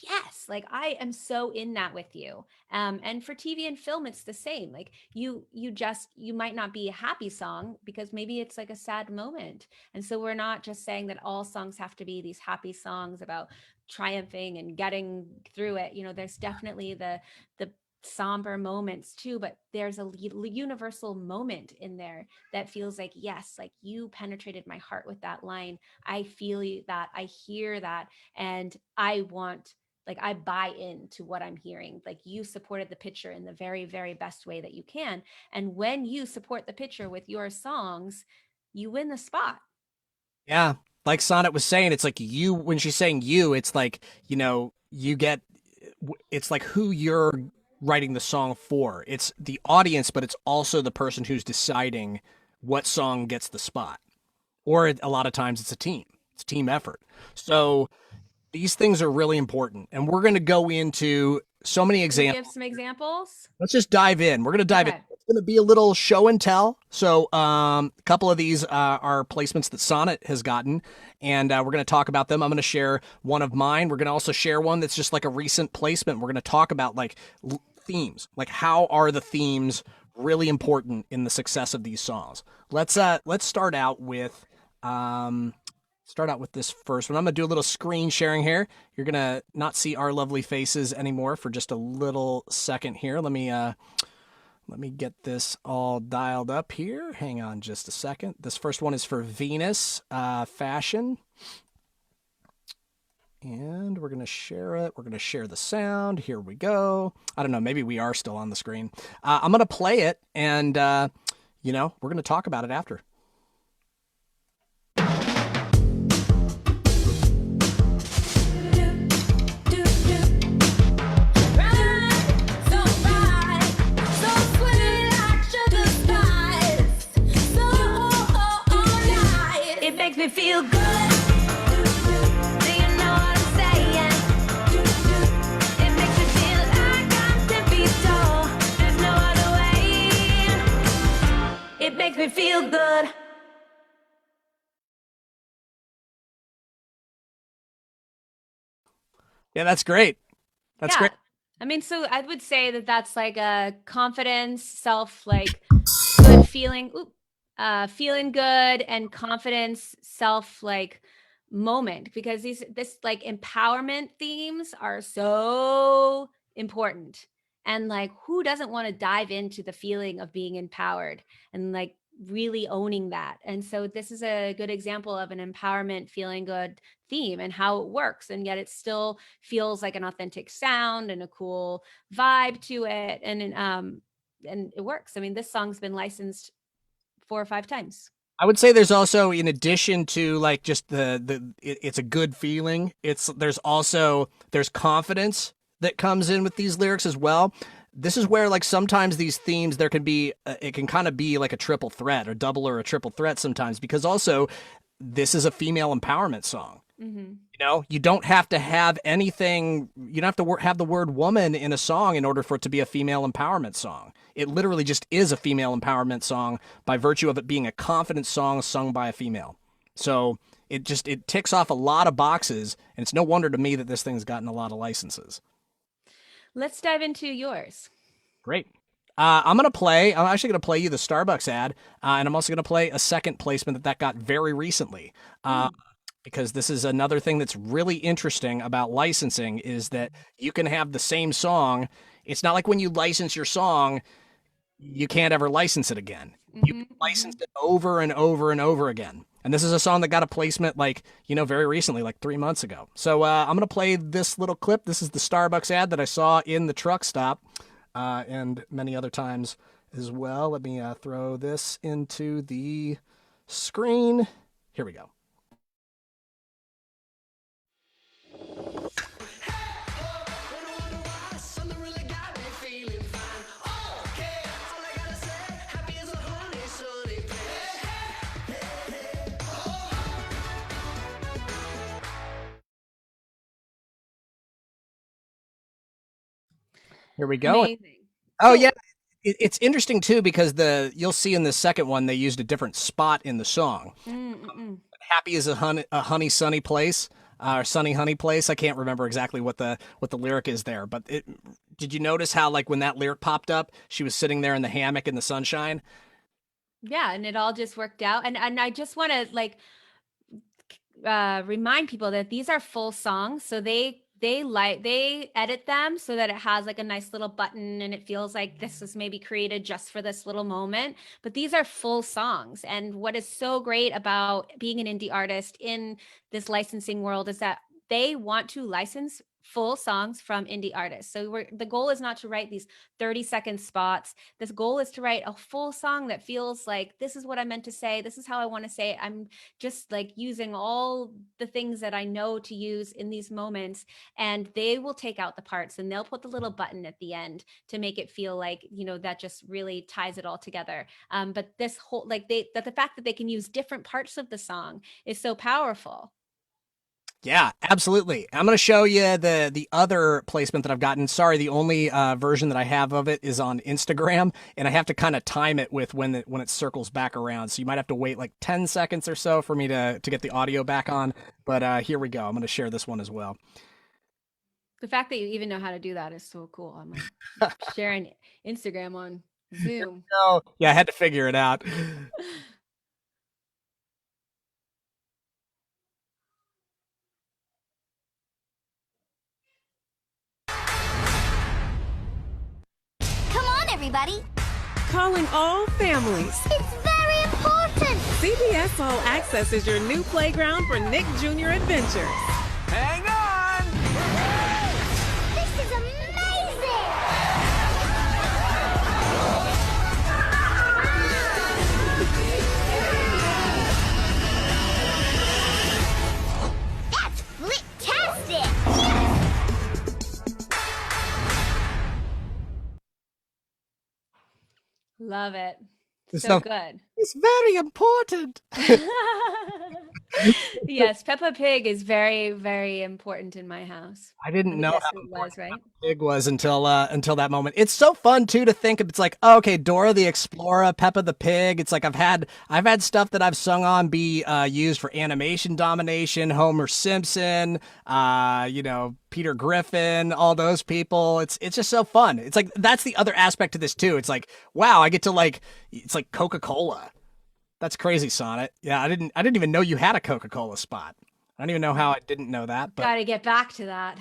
yes, like, I am so in that with you. And for TV and film, it's the same. Like, you might not be a happy song, because maybe it's like a sad moment. And so we're not just saying that all songs have to be these happy songs about triumphing and getting through it. There's definitely the somber moments too, but there's a universal moment in there that feels like, yes, like, you penetrated my heart with that line. I feel that, I hear that, and I buy into what I'm hearing. Like, you supported the picture in the very, very best way that you can. And when you support the picture with your songs, you win the spot. Yeah. Like Sonnet was saying, it's like you, when she's saying you, it's like, you get, it's like who you're writing the song for. It's the audience, but it's also the person who's deciding what song gets the spot. Or a lot of times it's a team, it's a team effort. So these things are really important. And we're going to go into so many Can you examples. give some examples? Let's just dive in. We're going to dive in. Okay. It's going to be a little show and tell. So a couple of these are placements that Sonnet has gotten, and we're going to talk about them. I'm going to share one of mine. We're going to also share one that's just like a recent placement. We're going to talk about like themes, like how are the themes really important in the success of these songs. Let's start out with this first one. I'm going to do a little screen sharing here. You're going to not see our lovely faces anymore for just a little second here. Let me get this all dialed up here. Hang on just a second. This first one is for Venus Fashion. And we're going to share it. We're going to share the sound. Here we go. I don't know. Maybe we are still on the screen. I'm going to play it, and, we're going to talk about it after. Makes me feel good. Do you know what I'm saying? It makes me feel like I'm 10 feet tall. There's no other way. It makes me feel good. Yeah, that's great. That's great. I mean, so I would say that that's like a confidence, like good feeling. Feeling good and confidence, like moment, because this like empowerment themes are so important. And like, who doesn't want to dive into the feeling of being empowered and like really owning that? And so this is a good example of an empowerment, feeling good theme and how it works. And yet it still feels like an authentic sound and a cool vibe to it. And it works. I mean, this song's been licensed 4 or 5 times. I would say there's also, in addition to like just it's a good feeling, there's confidence that comes in with these lyrics as well. This is where like sometimes these themes, there can be, it can kind of be like a triple threat, or double or a triple threat sometimes, because also this is a female empowerment song. Mm-hmm. You don't have to have anything, you don't have to have the word woman in a song in order for it to be a female empowerment song. It literally just is a female empowerment song by virtue of it being a confident song sung by a female. So it ticks off a lot of boxes, and it's no wonder to me that this thing's gotten a lot of licenses. Let's dive into yours. Great. I'm actually going to play you the Starbucks ad, and I'm also going to play a second placement that got very recently. Because this is another thing that's really interesting about licensing, is that you can have the same song. It's not like when you license your song, you can't ever license it again. You can license it over and over and over again. And this is a song that got a placement like, very recently, like 3 months ago. So I'm going to play this little clip. This is the Starbucks ad that I saw in the truck stop and many other times as well. Let me throw this into the screen. Here we go. Something really got me feeling fine. Okay, all I gotta say, happy as a honey, sunny place. Here we go. Amazing. Oh yeah, So it's interesting too because you'll see in the second one they used a different spot in the song. mm-mm. Happy is a honey sunny place or sunny honey place. I can't remember exactly what the lyric is there, but did you notice how like when that lyric popped up, she was sitting there in the hammock in the sunshine? Yeah, and it all just worked out. And I just want to like remind people that these are full songs, so they edit them so that it has like a nice little button and it feels like this was maybe created just for this little moment, but these are full songs. And what is so great about being an indie artist in this licensing world is that they want to license full songs from indie artists. So the goal is not to write these 30-second spots. This goal is to write a full song that feels like this is what I meant to say, this is how I want to say it. I'm just like using all the things that I know to use in these moments, and they will take out the parts and they'll put the little button at the end to make it feel like, that just really ties it all together. But this whole like the fact that they can use different parts of the song is so powerful. Yeah, absolutely. I'm going to show you the other placement that I've gotten. Sorry, the only version that I have of it is on Instagram, and I have to kind of time it with when it circles back around. So you might have to wait like 10 seconds or so for me to get the audio back on. But here we go. I'm going to share this one as well. The fact that you even know how to do that is so cool. I'm like sharing Instagram on Zoom. Oh, yeah, I had to figure it out. Come on, everybody. Calling all families. It's very important. CBS All Access is your new playground for Nick Jr. adventures. Hang on! This is amazing. That's flicktastic. Love it. So So good. it's very important. Yes, Peppa Pig is very, very important in my house. I I didn't would know guess how it important was, right? Pig was until that moment. It's so fun too to think it's like, oh, okay, Dora the Explorer, Peppa the Pig. It's like I've had stuff that I've sung on be used for animation domination, Homer Simpson, Peter Griffin, all those people. It's just so fun. It's like that's the other aspect to this too. It's like, wow, I get to it's like Coca-Cola. That's crazy, Sonnet. Yeah, I didn't even know you had a Coca-Cola spot. I don't even know how I didn't know that, but Got to get back to that.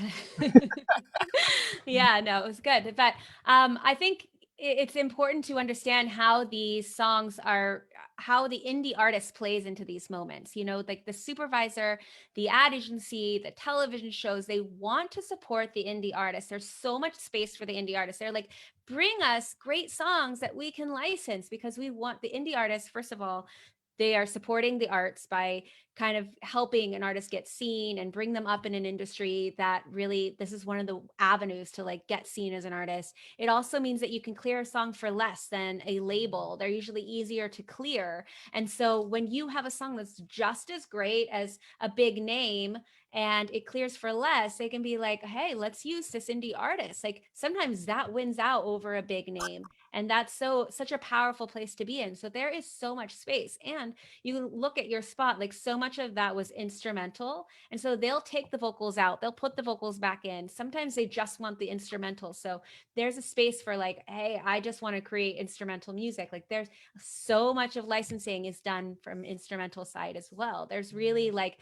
Yeah, no, it was good. But I think it's important to understand how these songs are, how the indie artist plays into these moments. Like the supervisor, the ad agency, the television shows, they want to support the indie artist. There's so much space for the indie artist. They're like, bring us great songs that we can license because we want the indie artist, first of all, they are supporting the arts by kind of helping an artist get seen and bring them up in an industry that really, this is one of the avenues to like get seen as an artist. It also means that you can clear a song for less than a label. They're usually easier to clear. And so when you have a song that's just as great as a big name and it clears for less, they can be like, hey, let's use this indie artist. Like sometimes that wins out over a big name. And that's such a powerful place to be in. So there is so much space. And you look at your spot, like so much of that was instrumental. And so they'll take the vocals out, they'll put the vocals back in. Sometimes they just want the instrumental. So there's a space for like, hey, I just want to create instrumental music. Like there's so much of licensing is done from instrumental side as well. There's really like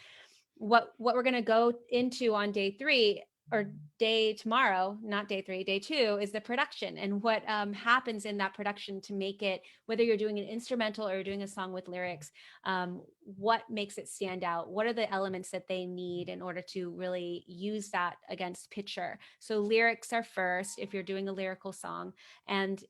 what we're going to go into on day 3. or day tomorrow, not day 3, day 2 is the production and what happens in that production to make it, whether you're doing an instrumental or you're doing a song with lyrics, what makes it stand out? What are the elements that they need in order to really use that against picture? So lyrics are first if you're doing a lyrical song, and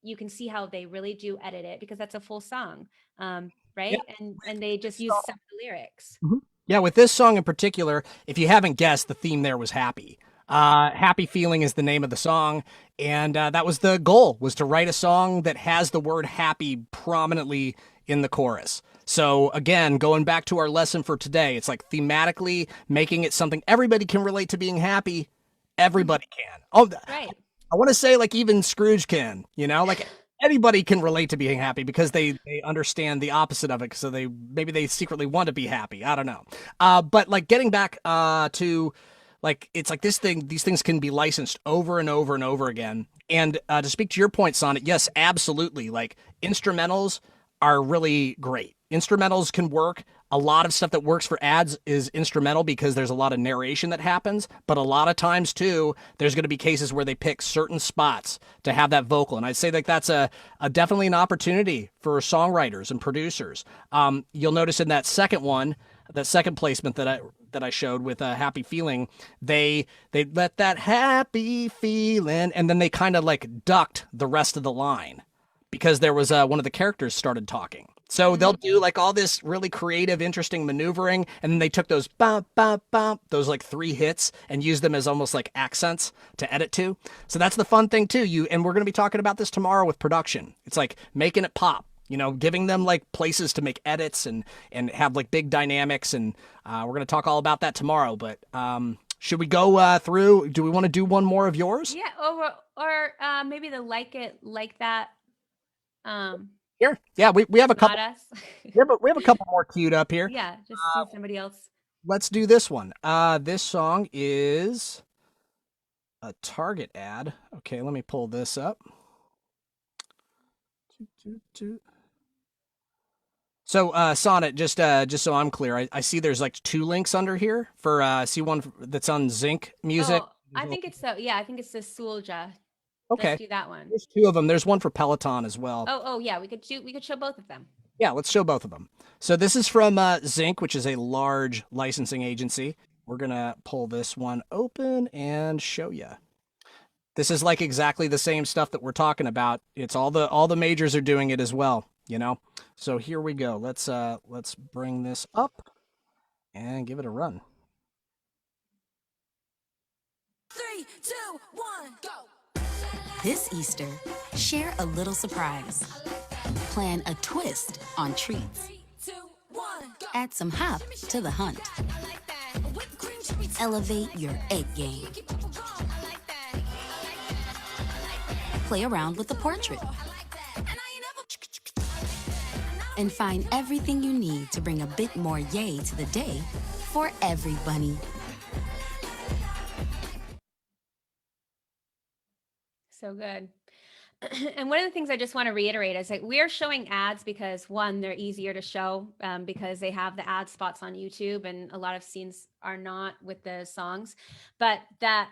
you can see how they really do edit it because that's a full song, Yeah. right? And they just use some of the lyrics. Mhm. Yeah, with this song in particular, if you haven't guessed, the theme there was happy. Happy Feeling is the name of the song, and that was the goal, was to write a song that has the word happy prominently in the chorus. So again, going back to our lesson for today, it's like thematically making it something everybody can relate to being happy. Everybody can. Oh, Right. I want to say like even Scrooge can, like anybody can relate to being happy because they understand the opposite of it. So maybe they secretly want to be happy. I don't know. But like getting back to like, it's like these things can be licensed over and over and over again. And to speak to your point, Sonnet, yes, absolutely. Like instrumentals are really great. Instrumentals can work. A lot of stuff that works for ads is instrumental because there's a lot of narration that happens. But a lot of times, too, there's going to be cases where they pick certain spots to have that vocal. And I'd say like that's a definitely an opportunity for songwriters and producers. You'll notice in that second one, that second placement that I showed with a happy feeling, they let that happy feeling, and then they kind of like ducked the rest of the line because there was one of the characters started talking. So they'll do like all this really creative, interesting maneuvering, and then they took those bump, bump, bump, those like 3 hits, and used them as almost like accents to edit to. So that's the fun thing too. And we're going to be talking about this tomorrow with production. It's like making it pop. Giving them like places to make edits and have like big dynamics, and we're going to talk all about that tomorrow. But should we go through? Do we want to do one more of yours? Yeah, or maybe the like it like that. Here, yeah, we have a couple. Not us. We have a couple more queued up here. Yeah, just see somebody else. Let's do this one. This song is a Target ad. Okay, let me pull this up. So, Sonnet, just so I'm clear, I see there's like 2 links under here for see one that's on Zinc Music. Oh, I think it's the Sulja. Okay, Let's do that one. there's 2 of them. There's one for Peloton as well. Oh yeah, we could show both of them. Yeah, let's show both of them. So this is from Zinc, which is a large licensing agency. We're gonna pull this one open and show you. This is like exactly the same stuff that we're talking about. It's all the majors are doing it as well. So here we go. Let's bring this up and give it a run. 3, 2, 1, go! This Easter, share a little surprise. Plan a twist on treats. 3, 2, 1, go! Add some hop to the hunt. Elevate your egg game. Play around with the portrait. And find everything you need to bring a bit more yay to the day for every bunny. So good. And one of the things I just want to reiterate is like we're showing ads because one, they're easier to show because they have the ad spots on YouTube, and a lot of scenes are not with the songs. But that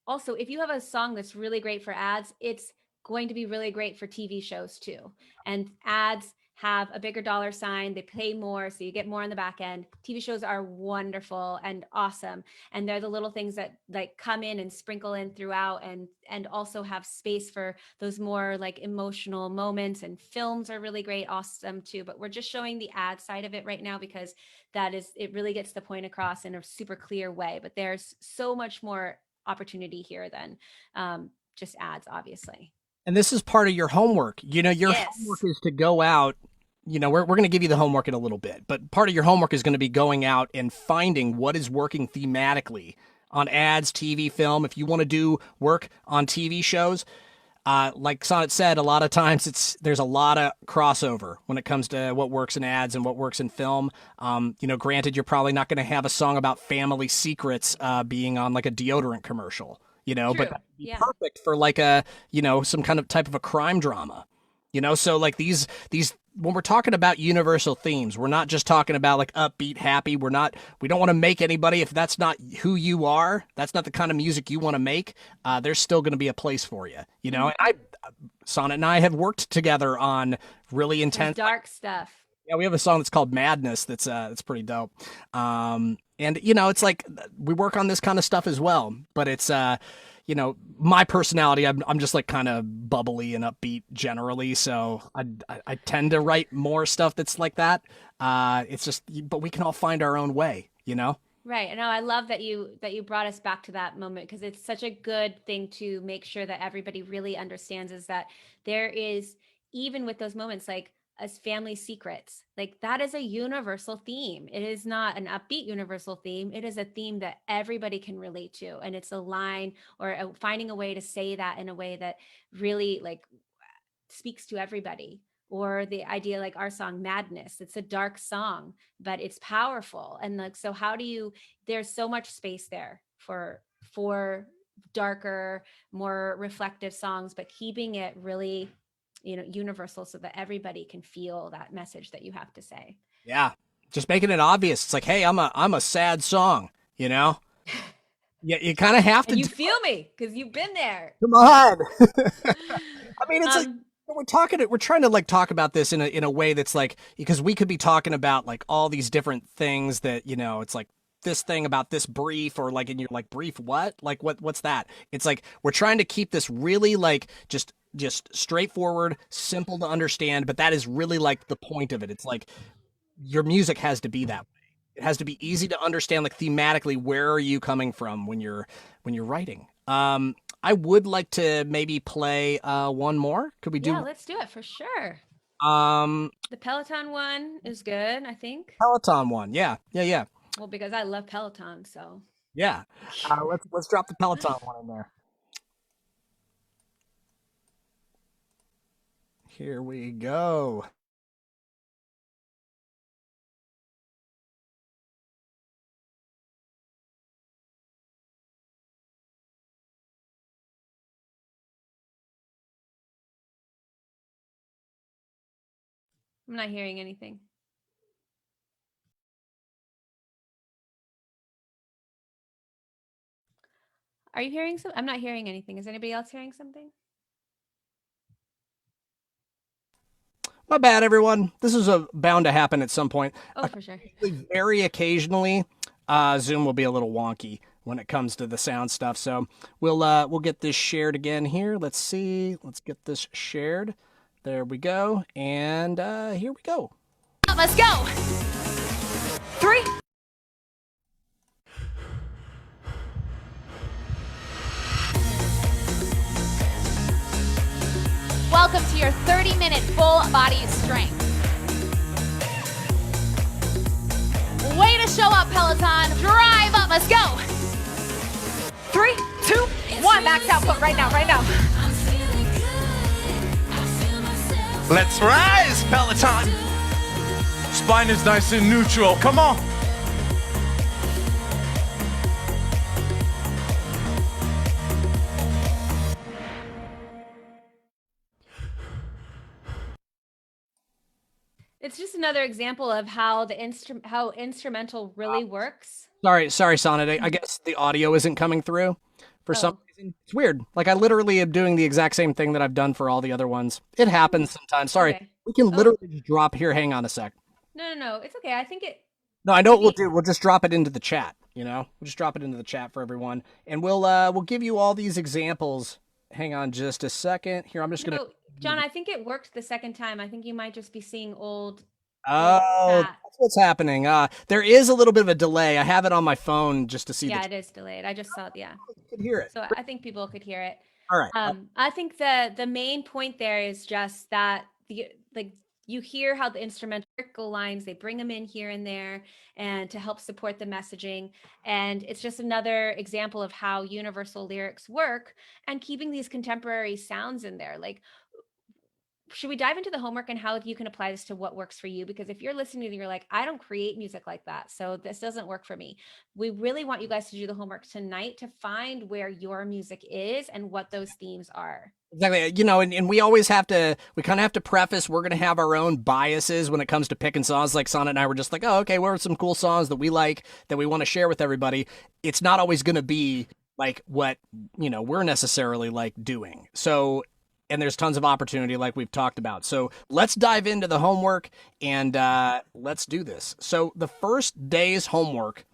also, if you have a song that's really great for ads, it's going to be really great for TV shows too. And ads have a bigger dollar sign, they pay more, so you get more on the back end. TV shows are wonderful and awesome, and they're the little things that like come in and sprinkle in throughout, and also have space for those more like emotional moments. And films are really great, awesome too, but we're just showing the ad side of it right now because it really gets the point across in a super clear way. But there's so much more opportunity here than just ads, obviously. And this is part of your homework. Your homework is to go out. We're going to give you the homework in a little bit, but part of your homework is going to be going out and finding what is working thematically on ads, TV, film. If you want to do work on TV shows, like Sonnet said, a lot of times there's a lot of crossover when it comes to what works in ads and what works in film. Granted, you're probably not going to have a song about family secrets being on like a deodorant commercial. But that'd be perfect for like a, some kind of type of a crime drama, so like these when we're talking about universal themes, we're not just talking about like upbeat, happy. We don't want to make anybody, if that's not who you are, that's not the kind of music you want to make. There's still going to be a place for you, you know. And Sonnet and I have worked together on really Some intense. dark stuff. Yeah, we have a song that's called Madness that's pretty dope. And you know, it's like we work on this kind of stuff as well, but it's you know, my personality, I'm just like kind of bubbly and upbeat generally, so I tend to write more stuff that's like that. It's just, but we can all find our own way, you know? Right. And I love that you brought us back to that moment, because it's such a good thing to make sure that everybody really understands, is that there is, even with those moments, like as family secrets, like that is a universal theme. It is not an upbeat universal theme. It is a theme that everybody can relate to. And it's a line, or finding a way to say that in a way that really like speaks to everybody. Or the idea, like our song Madness, it's a dark song, but it's powerful. And like, so how do you, there's so much space there for darker, more reflective songs, but keeping it really, you know, universal, so that everybody can feel that message that you have to say. Yeah, just making it obvious. It's like, hey, I'm a sad song, you know? Yeah, you kind of have to And you do. feel me because you've been there. Come on. I mean, it's like Um, we're trying to like talk about this in a way that's like, because we could be talking about like all these different things that, you know, it's like this thing about this brief, or like, and you're like, brief what? Like what's that? It's like we're trying to keep this really like just straightforward, simple to understand, but that is really like the point of it. It's like your music has to be that way. It has to be easy to understand, like thematically, where are you coming from when you're writing. I would like to maybe play one more. Could we yeah, do let's do it for sure. um The Peloton one is good, I think. Peloton one? Yeah, yeah, yeah, Well, because I love Peloton, so. yeah. Let's drop the Peloton one in there. Here we go. I'm not hearing anything. Are you hearing some? I'm not hearing anything. Is anybody else hearing something? My bad, everyone. This is bound to happen at some point. Oh, for sure. Very occasionally, Zoom will be a little wonky when it comes to the sound stuff. So we'll get this shared again here. Let's see. Let's get this shared. There we go. And here we go. Let's go. 3. Welcome to your 30-minute full body strength. Way to show up, Peloton. Drive up. Let's go. 3, 2, 1. Max output right now, right now. Let's rise, Peloton! Spine is nice and neutral. Come on. It's just another example of how how instrumental really works. Sorry, Sonnet. I guess the audio isn't coming through for some Oh. reason. It's weird. Like I literally am doing the exact same thing that I've done for all the other ones. It happens sometimes. Sorry. Okay. We can Oh. literally just drop here. Hang on a sec. No. It's okay. I think it. No, I know what we'll Maybe- do. We'll just drop it into the chat, you know? We'll just drop it into the chat for everyone. And we'll give you all these examples. Hang on just a second. Here, I'm just gonna No, John, I think it worked the second time. I think you might just be seeing old. Oh, chat. that's what's happening. There is a little bit of a delay. I have it on my phone just to see Yeah, the it is delayed. I just saw it. Yeah. you can hear it. So I think people could hear it. All right. I think the main point there is just that the like you hear how the instrumental lines, they bring them in here and there and to help support the messaging, and it's just another example of how universal lyrics work and keeping these contemporary sounds in there. Like should we dive into the homework and how you can apply this to what works for you? Because if you're listening and you're like, I don't create music like that, so this doesn't work for me. We really want you guys to do the homework tonight to find where your music is and what those themes are. Exactly. You know, and we always have to, we kind of have to preface, we're going to have our own biases when it comes to picking songs. Like Sonnet and I were just like, oh, okay, what are some cool songs that we like that we want to share with everybody? It's not always going to be like what, you know, we're necessarily like doing. So, and there's tons of opportunity like we've talked about. So let's dive into the homework and let's do this. So the first day's homework,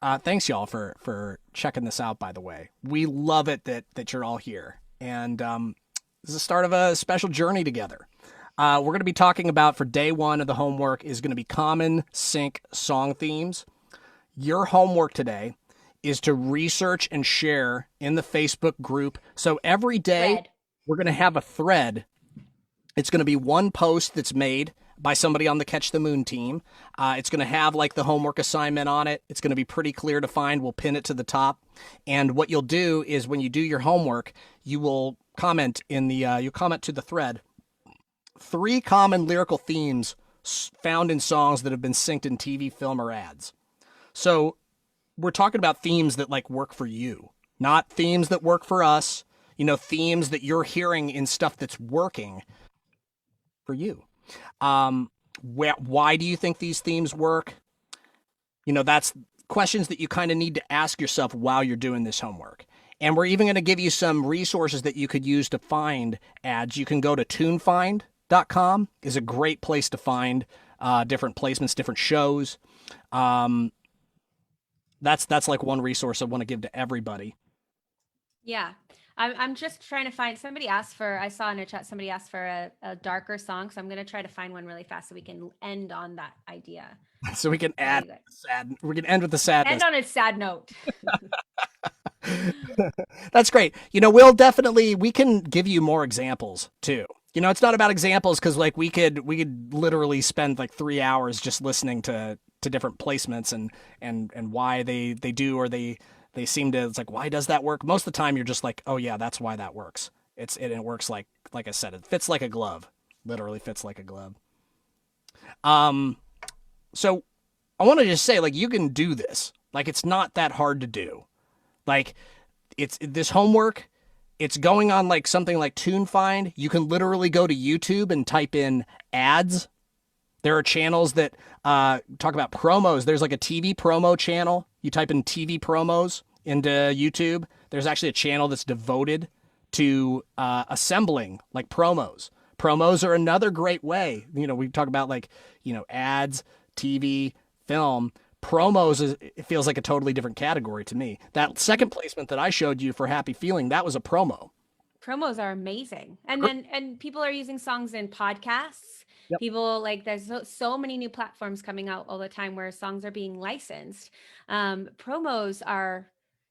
thanks y'all for checking this out, by the way. We love it that you're all here. And this is the start of a special journey together. We're going to be talking about, for day one of the homework, is going to be common sync song themes. Your homework today is to research and share in the Facebook group. So every day we're going to have a thread. It's going to be one post that's made by somebody on the Catch the Moon team. It's going to have like the homework assignment on it. It's going to be pretty clear to find. We'll pin it to the top. And what you'll do is when you do your homework, you will comment in the, you comment to the thread, 3 common lyrical themes found in songs that have been synced in TV, film, or ads. So we're talking about themes that like work for you, not themes that work for us, you know, themes that you're hearing in stuff that's working for you. Why do you think these themes work? You know, that's questions that you kind of need to ask yourself while you're doing this homework. And we're even going to give you some resources that you could use to find ads. You can go to tunefind.com, is a great place to find different placements, different shows. That's like one resource I want to give to everybody. Yeah. I'm just trying to find, somebody asked for, I saw in a chat, somebody asked for a darker song. So I'm going to try to find one really fast so we can end on that idea. So we can we can end with the sadness. End on a sad note. That's great. You know, we can give you more examples too. You know, it's not about examples because like we could literally spend like 3 hours just listening to different placements and why they do or they seem to, it's like, why does that work? Most of the time you're just like, oh yeah, that's why that works. It works like I said, it fits like a glove. Literally fits like a glove. So I want to just say, like, you can do this. Like, it's not that hard to do. Like, it's this homework, it's going on like something like TuneFind. You can literally go to YouTube and type in ads. There are channels that talk about promos. There's like a TV promo channel. You type in TV promos into YouTube. There's actually a channel that's devoted to assembling like promos. Promos are another great way. You know, we talk about like, you know, ads, TV, film. Promos, it feels like a totally different category to me. That second placement that I showed you for Happy Feeling, that was a promo. Promos are amazing. And people are using songs in podcasts. Yep. People, like, there's so many new platforms coming out all the time where songs are being licensed. Promos are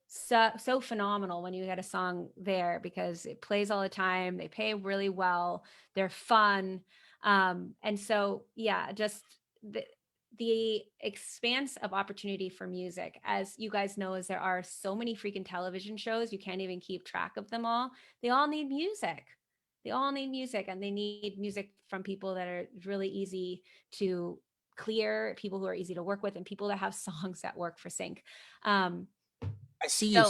so phenomenal when you get a song there because it plays all the time. They pay really well. They're fun. And so, yeah, just the expanse of opportunity for music, as you guys know, is there are so many freaking television shows, you can't even keep track of them all. They all need music. They all need music, and they need music from people that are really easy to clear, people who are easy to work with, and people that have songs that work for sync. I see you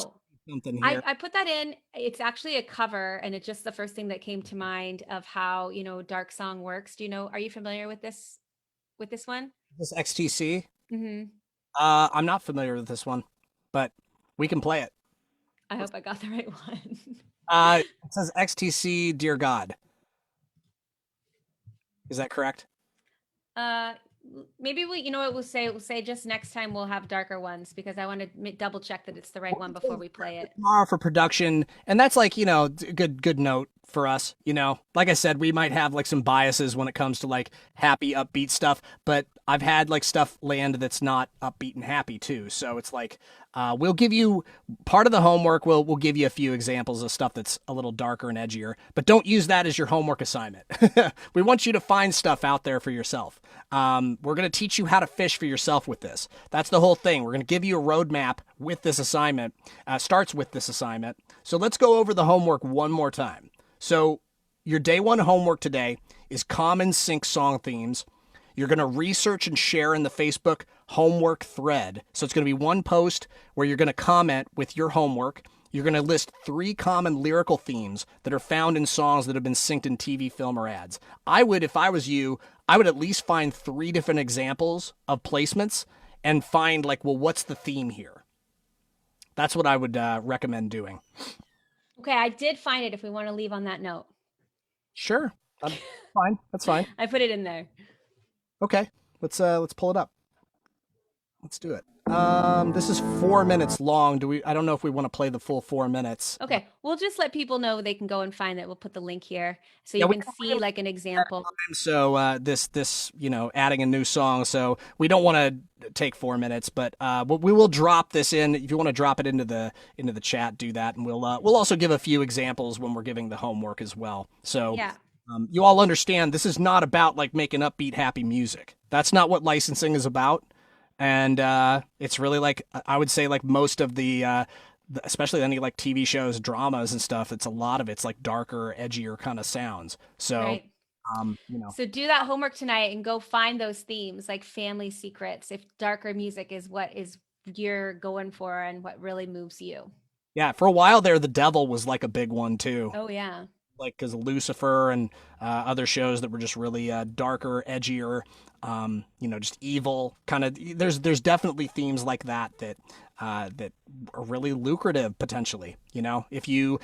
something here. I put that in. It's actually a cover, and it's just the first thing that came to mind of how, you know, dark song works. Do you know, are you familiar with this one? This XTC? Mm-hmm. I'm not familiar with this one, but we can play it. I hope I got the right one. It says XTC, Dear God. Is that correct? Maybe we'll say just next time we'll have darker ones because I want to double check that it's the right one before we play it. Tomorrow for production, and that's like, you know, good note for us. You know, like I said, we might have like some biases when it comes to like happy, upbeat stuff, but I've had like stuff land that's not upbeat and happy too. So it's like we'll give you part of the homework. We'll give you a few examples of stuff that's a little darker and edgier, but don't use that as your homework assignment. We want you to find stuff out there for yourself. We're going to teach you how to fish for yourself with this. That's the whole thing. We're going to give you a roadmap with this assignment. Starts with this assignment. So let's go over the homework one more time. So your day one homework today is common sync song themes. You're going to research and share in the Facebook homework thread. So it's going to be one post where you're going to comment with your homework. You're going to list 3 common lyrical themes that are found in songs that have been synced in TV, film, or ads. I would, if I was you, I would at least find 3 different examples of placements and find like, well, what's the theme here? That's what I would recommend doing. Okay, I did find it if we want to leave on that note. Sure. Fine. That's fine. I put it in there. Okay. Let's pull it up. Let's do it. This is 4 minutes long. I don't know if we want to play the full 4 minutes. Okay, we'll just let people know they can go and find it. We'll put the link here so you can see like an example. So this adding a new song. So we don't want to take 4 minutes, but we will drop this in. If you want to drop it into the chat, do that, and we'll also give a few examples when we're giving the homework as well. So yeah. You all understand this is not about like making upbeat, happy music. That's not what licensing is about. And it's really like, I would say like most of the especially any like TV shows, dramas and stuff, it's a lot of it's like darker, edgier kind of sounds. So, right. So do that homework tonight and go find those themes like family secrets. If darker music is what is you're going for and what really moves you. Yeah. For a while there, the devil was like a big one too. Oh yeah. Like because Lucifer and other shows that were just really darker, edgier, just evil kind of. There's definitely themes like that are really lucrative potentially. If you,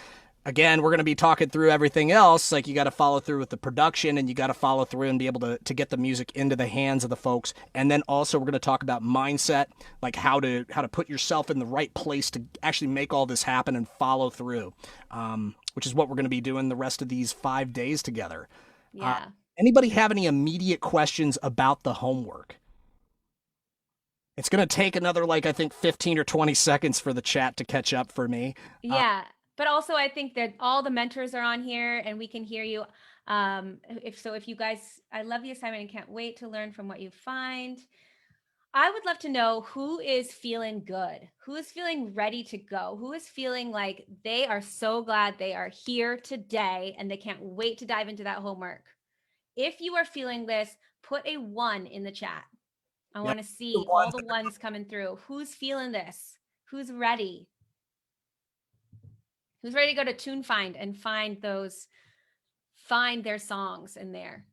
again, we're going to be talking through everything else. Like you got to follow through with the production, and you got to follow through and be able to get the music into the hands of the folks. And then also we're going to talk about mindset, like how to put yourself in the right place to actually make all this happen and follow through. Which is what we're going to be doing the rest of these 5 days together. Yeah. Anybody have any immediate questions about the homework? It's going to take another, I think 15 or 20 seconds for the chat to catch up for me. Yeah. But also I think that all the mentors are on here and we can hear you. If you guys, I love the assignment and can't wait to learn from what you find. I would love to know who is feeling good, who is feeling ready to go, who is feeling like they are so glad they are here today and they can't wait to dive into that homework. If you are feeling this, put a 1 in the chat. I want to see all the ones coming through. Who's feeling this? Who's ready? Who's ready to go to TuneFind and find their songs in there?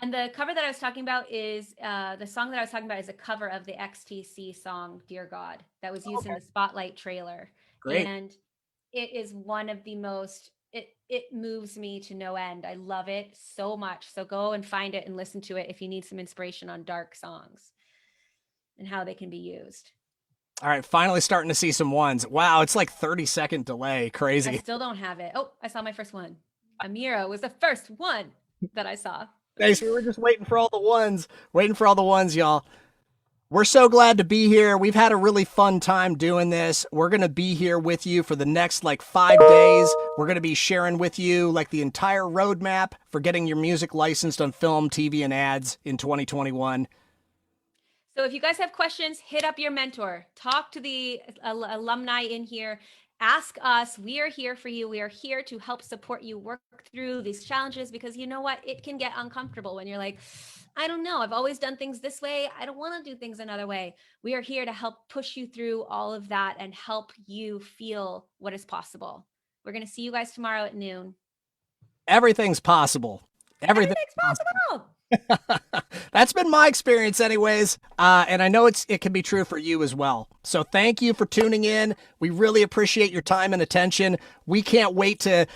And the cover that I was talking about is the song that I was talking about is a cover of the XTC song "Dear God" that was used in the Spotlight trailer. Great. And it is one of the most. It moves me to no end. I love it so much. So go and find it and listen to it if you need some inspiration on dark songs and how they can be used. All right, finally starting to see some ones. Wow, it's like 30-second delay. Crazy. I still don't have it. Oh, I saw my first one. Amira was the first one that I saw. Thanks. We were just waiting for all the ones, y'all. We're so glad to be here. We've had a really fun time doing this. We're going to be here with you for the next 5 days. We're going to be sharing with you the entire roadmap for getting your music licensed on film, TV, and ads in 2021. So if you guys have questions, hit up your mentor. Talk to the alumni in here. Ask us. We are here for you. We are here to help support you work through these challenges because you know what? It can get uncomfortable when you're like, I don't know. I've always done things this way. I don't want to do things another way. We are here to help push you through all of that and help you feel what is possible. We're going to see you guys tomorrow at noon. Everything's possible. Everything's possible. That's been my experience anyways. And I know it can be true for you as well. So thank you for tuning in. We really appreciate your time and attention. We can't wait to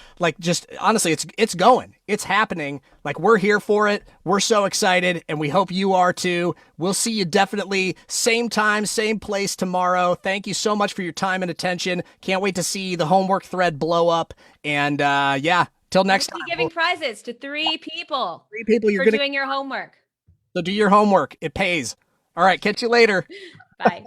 honestly, it's going, it's happening. We're here for it. We're so excited and we hope you are too. We'll see you definitely same time, same place tomorrow. Thank you so much for your time and attention. Can't wait to see the homework thread blow up. And till next time. We'll be giving prizes to 3 people. 3 people doing your homework. So do your homework. It pays. All right. Catch you later. Bye.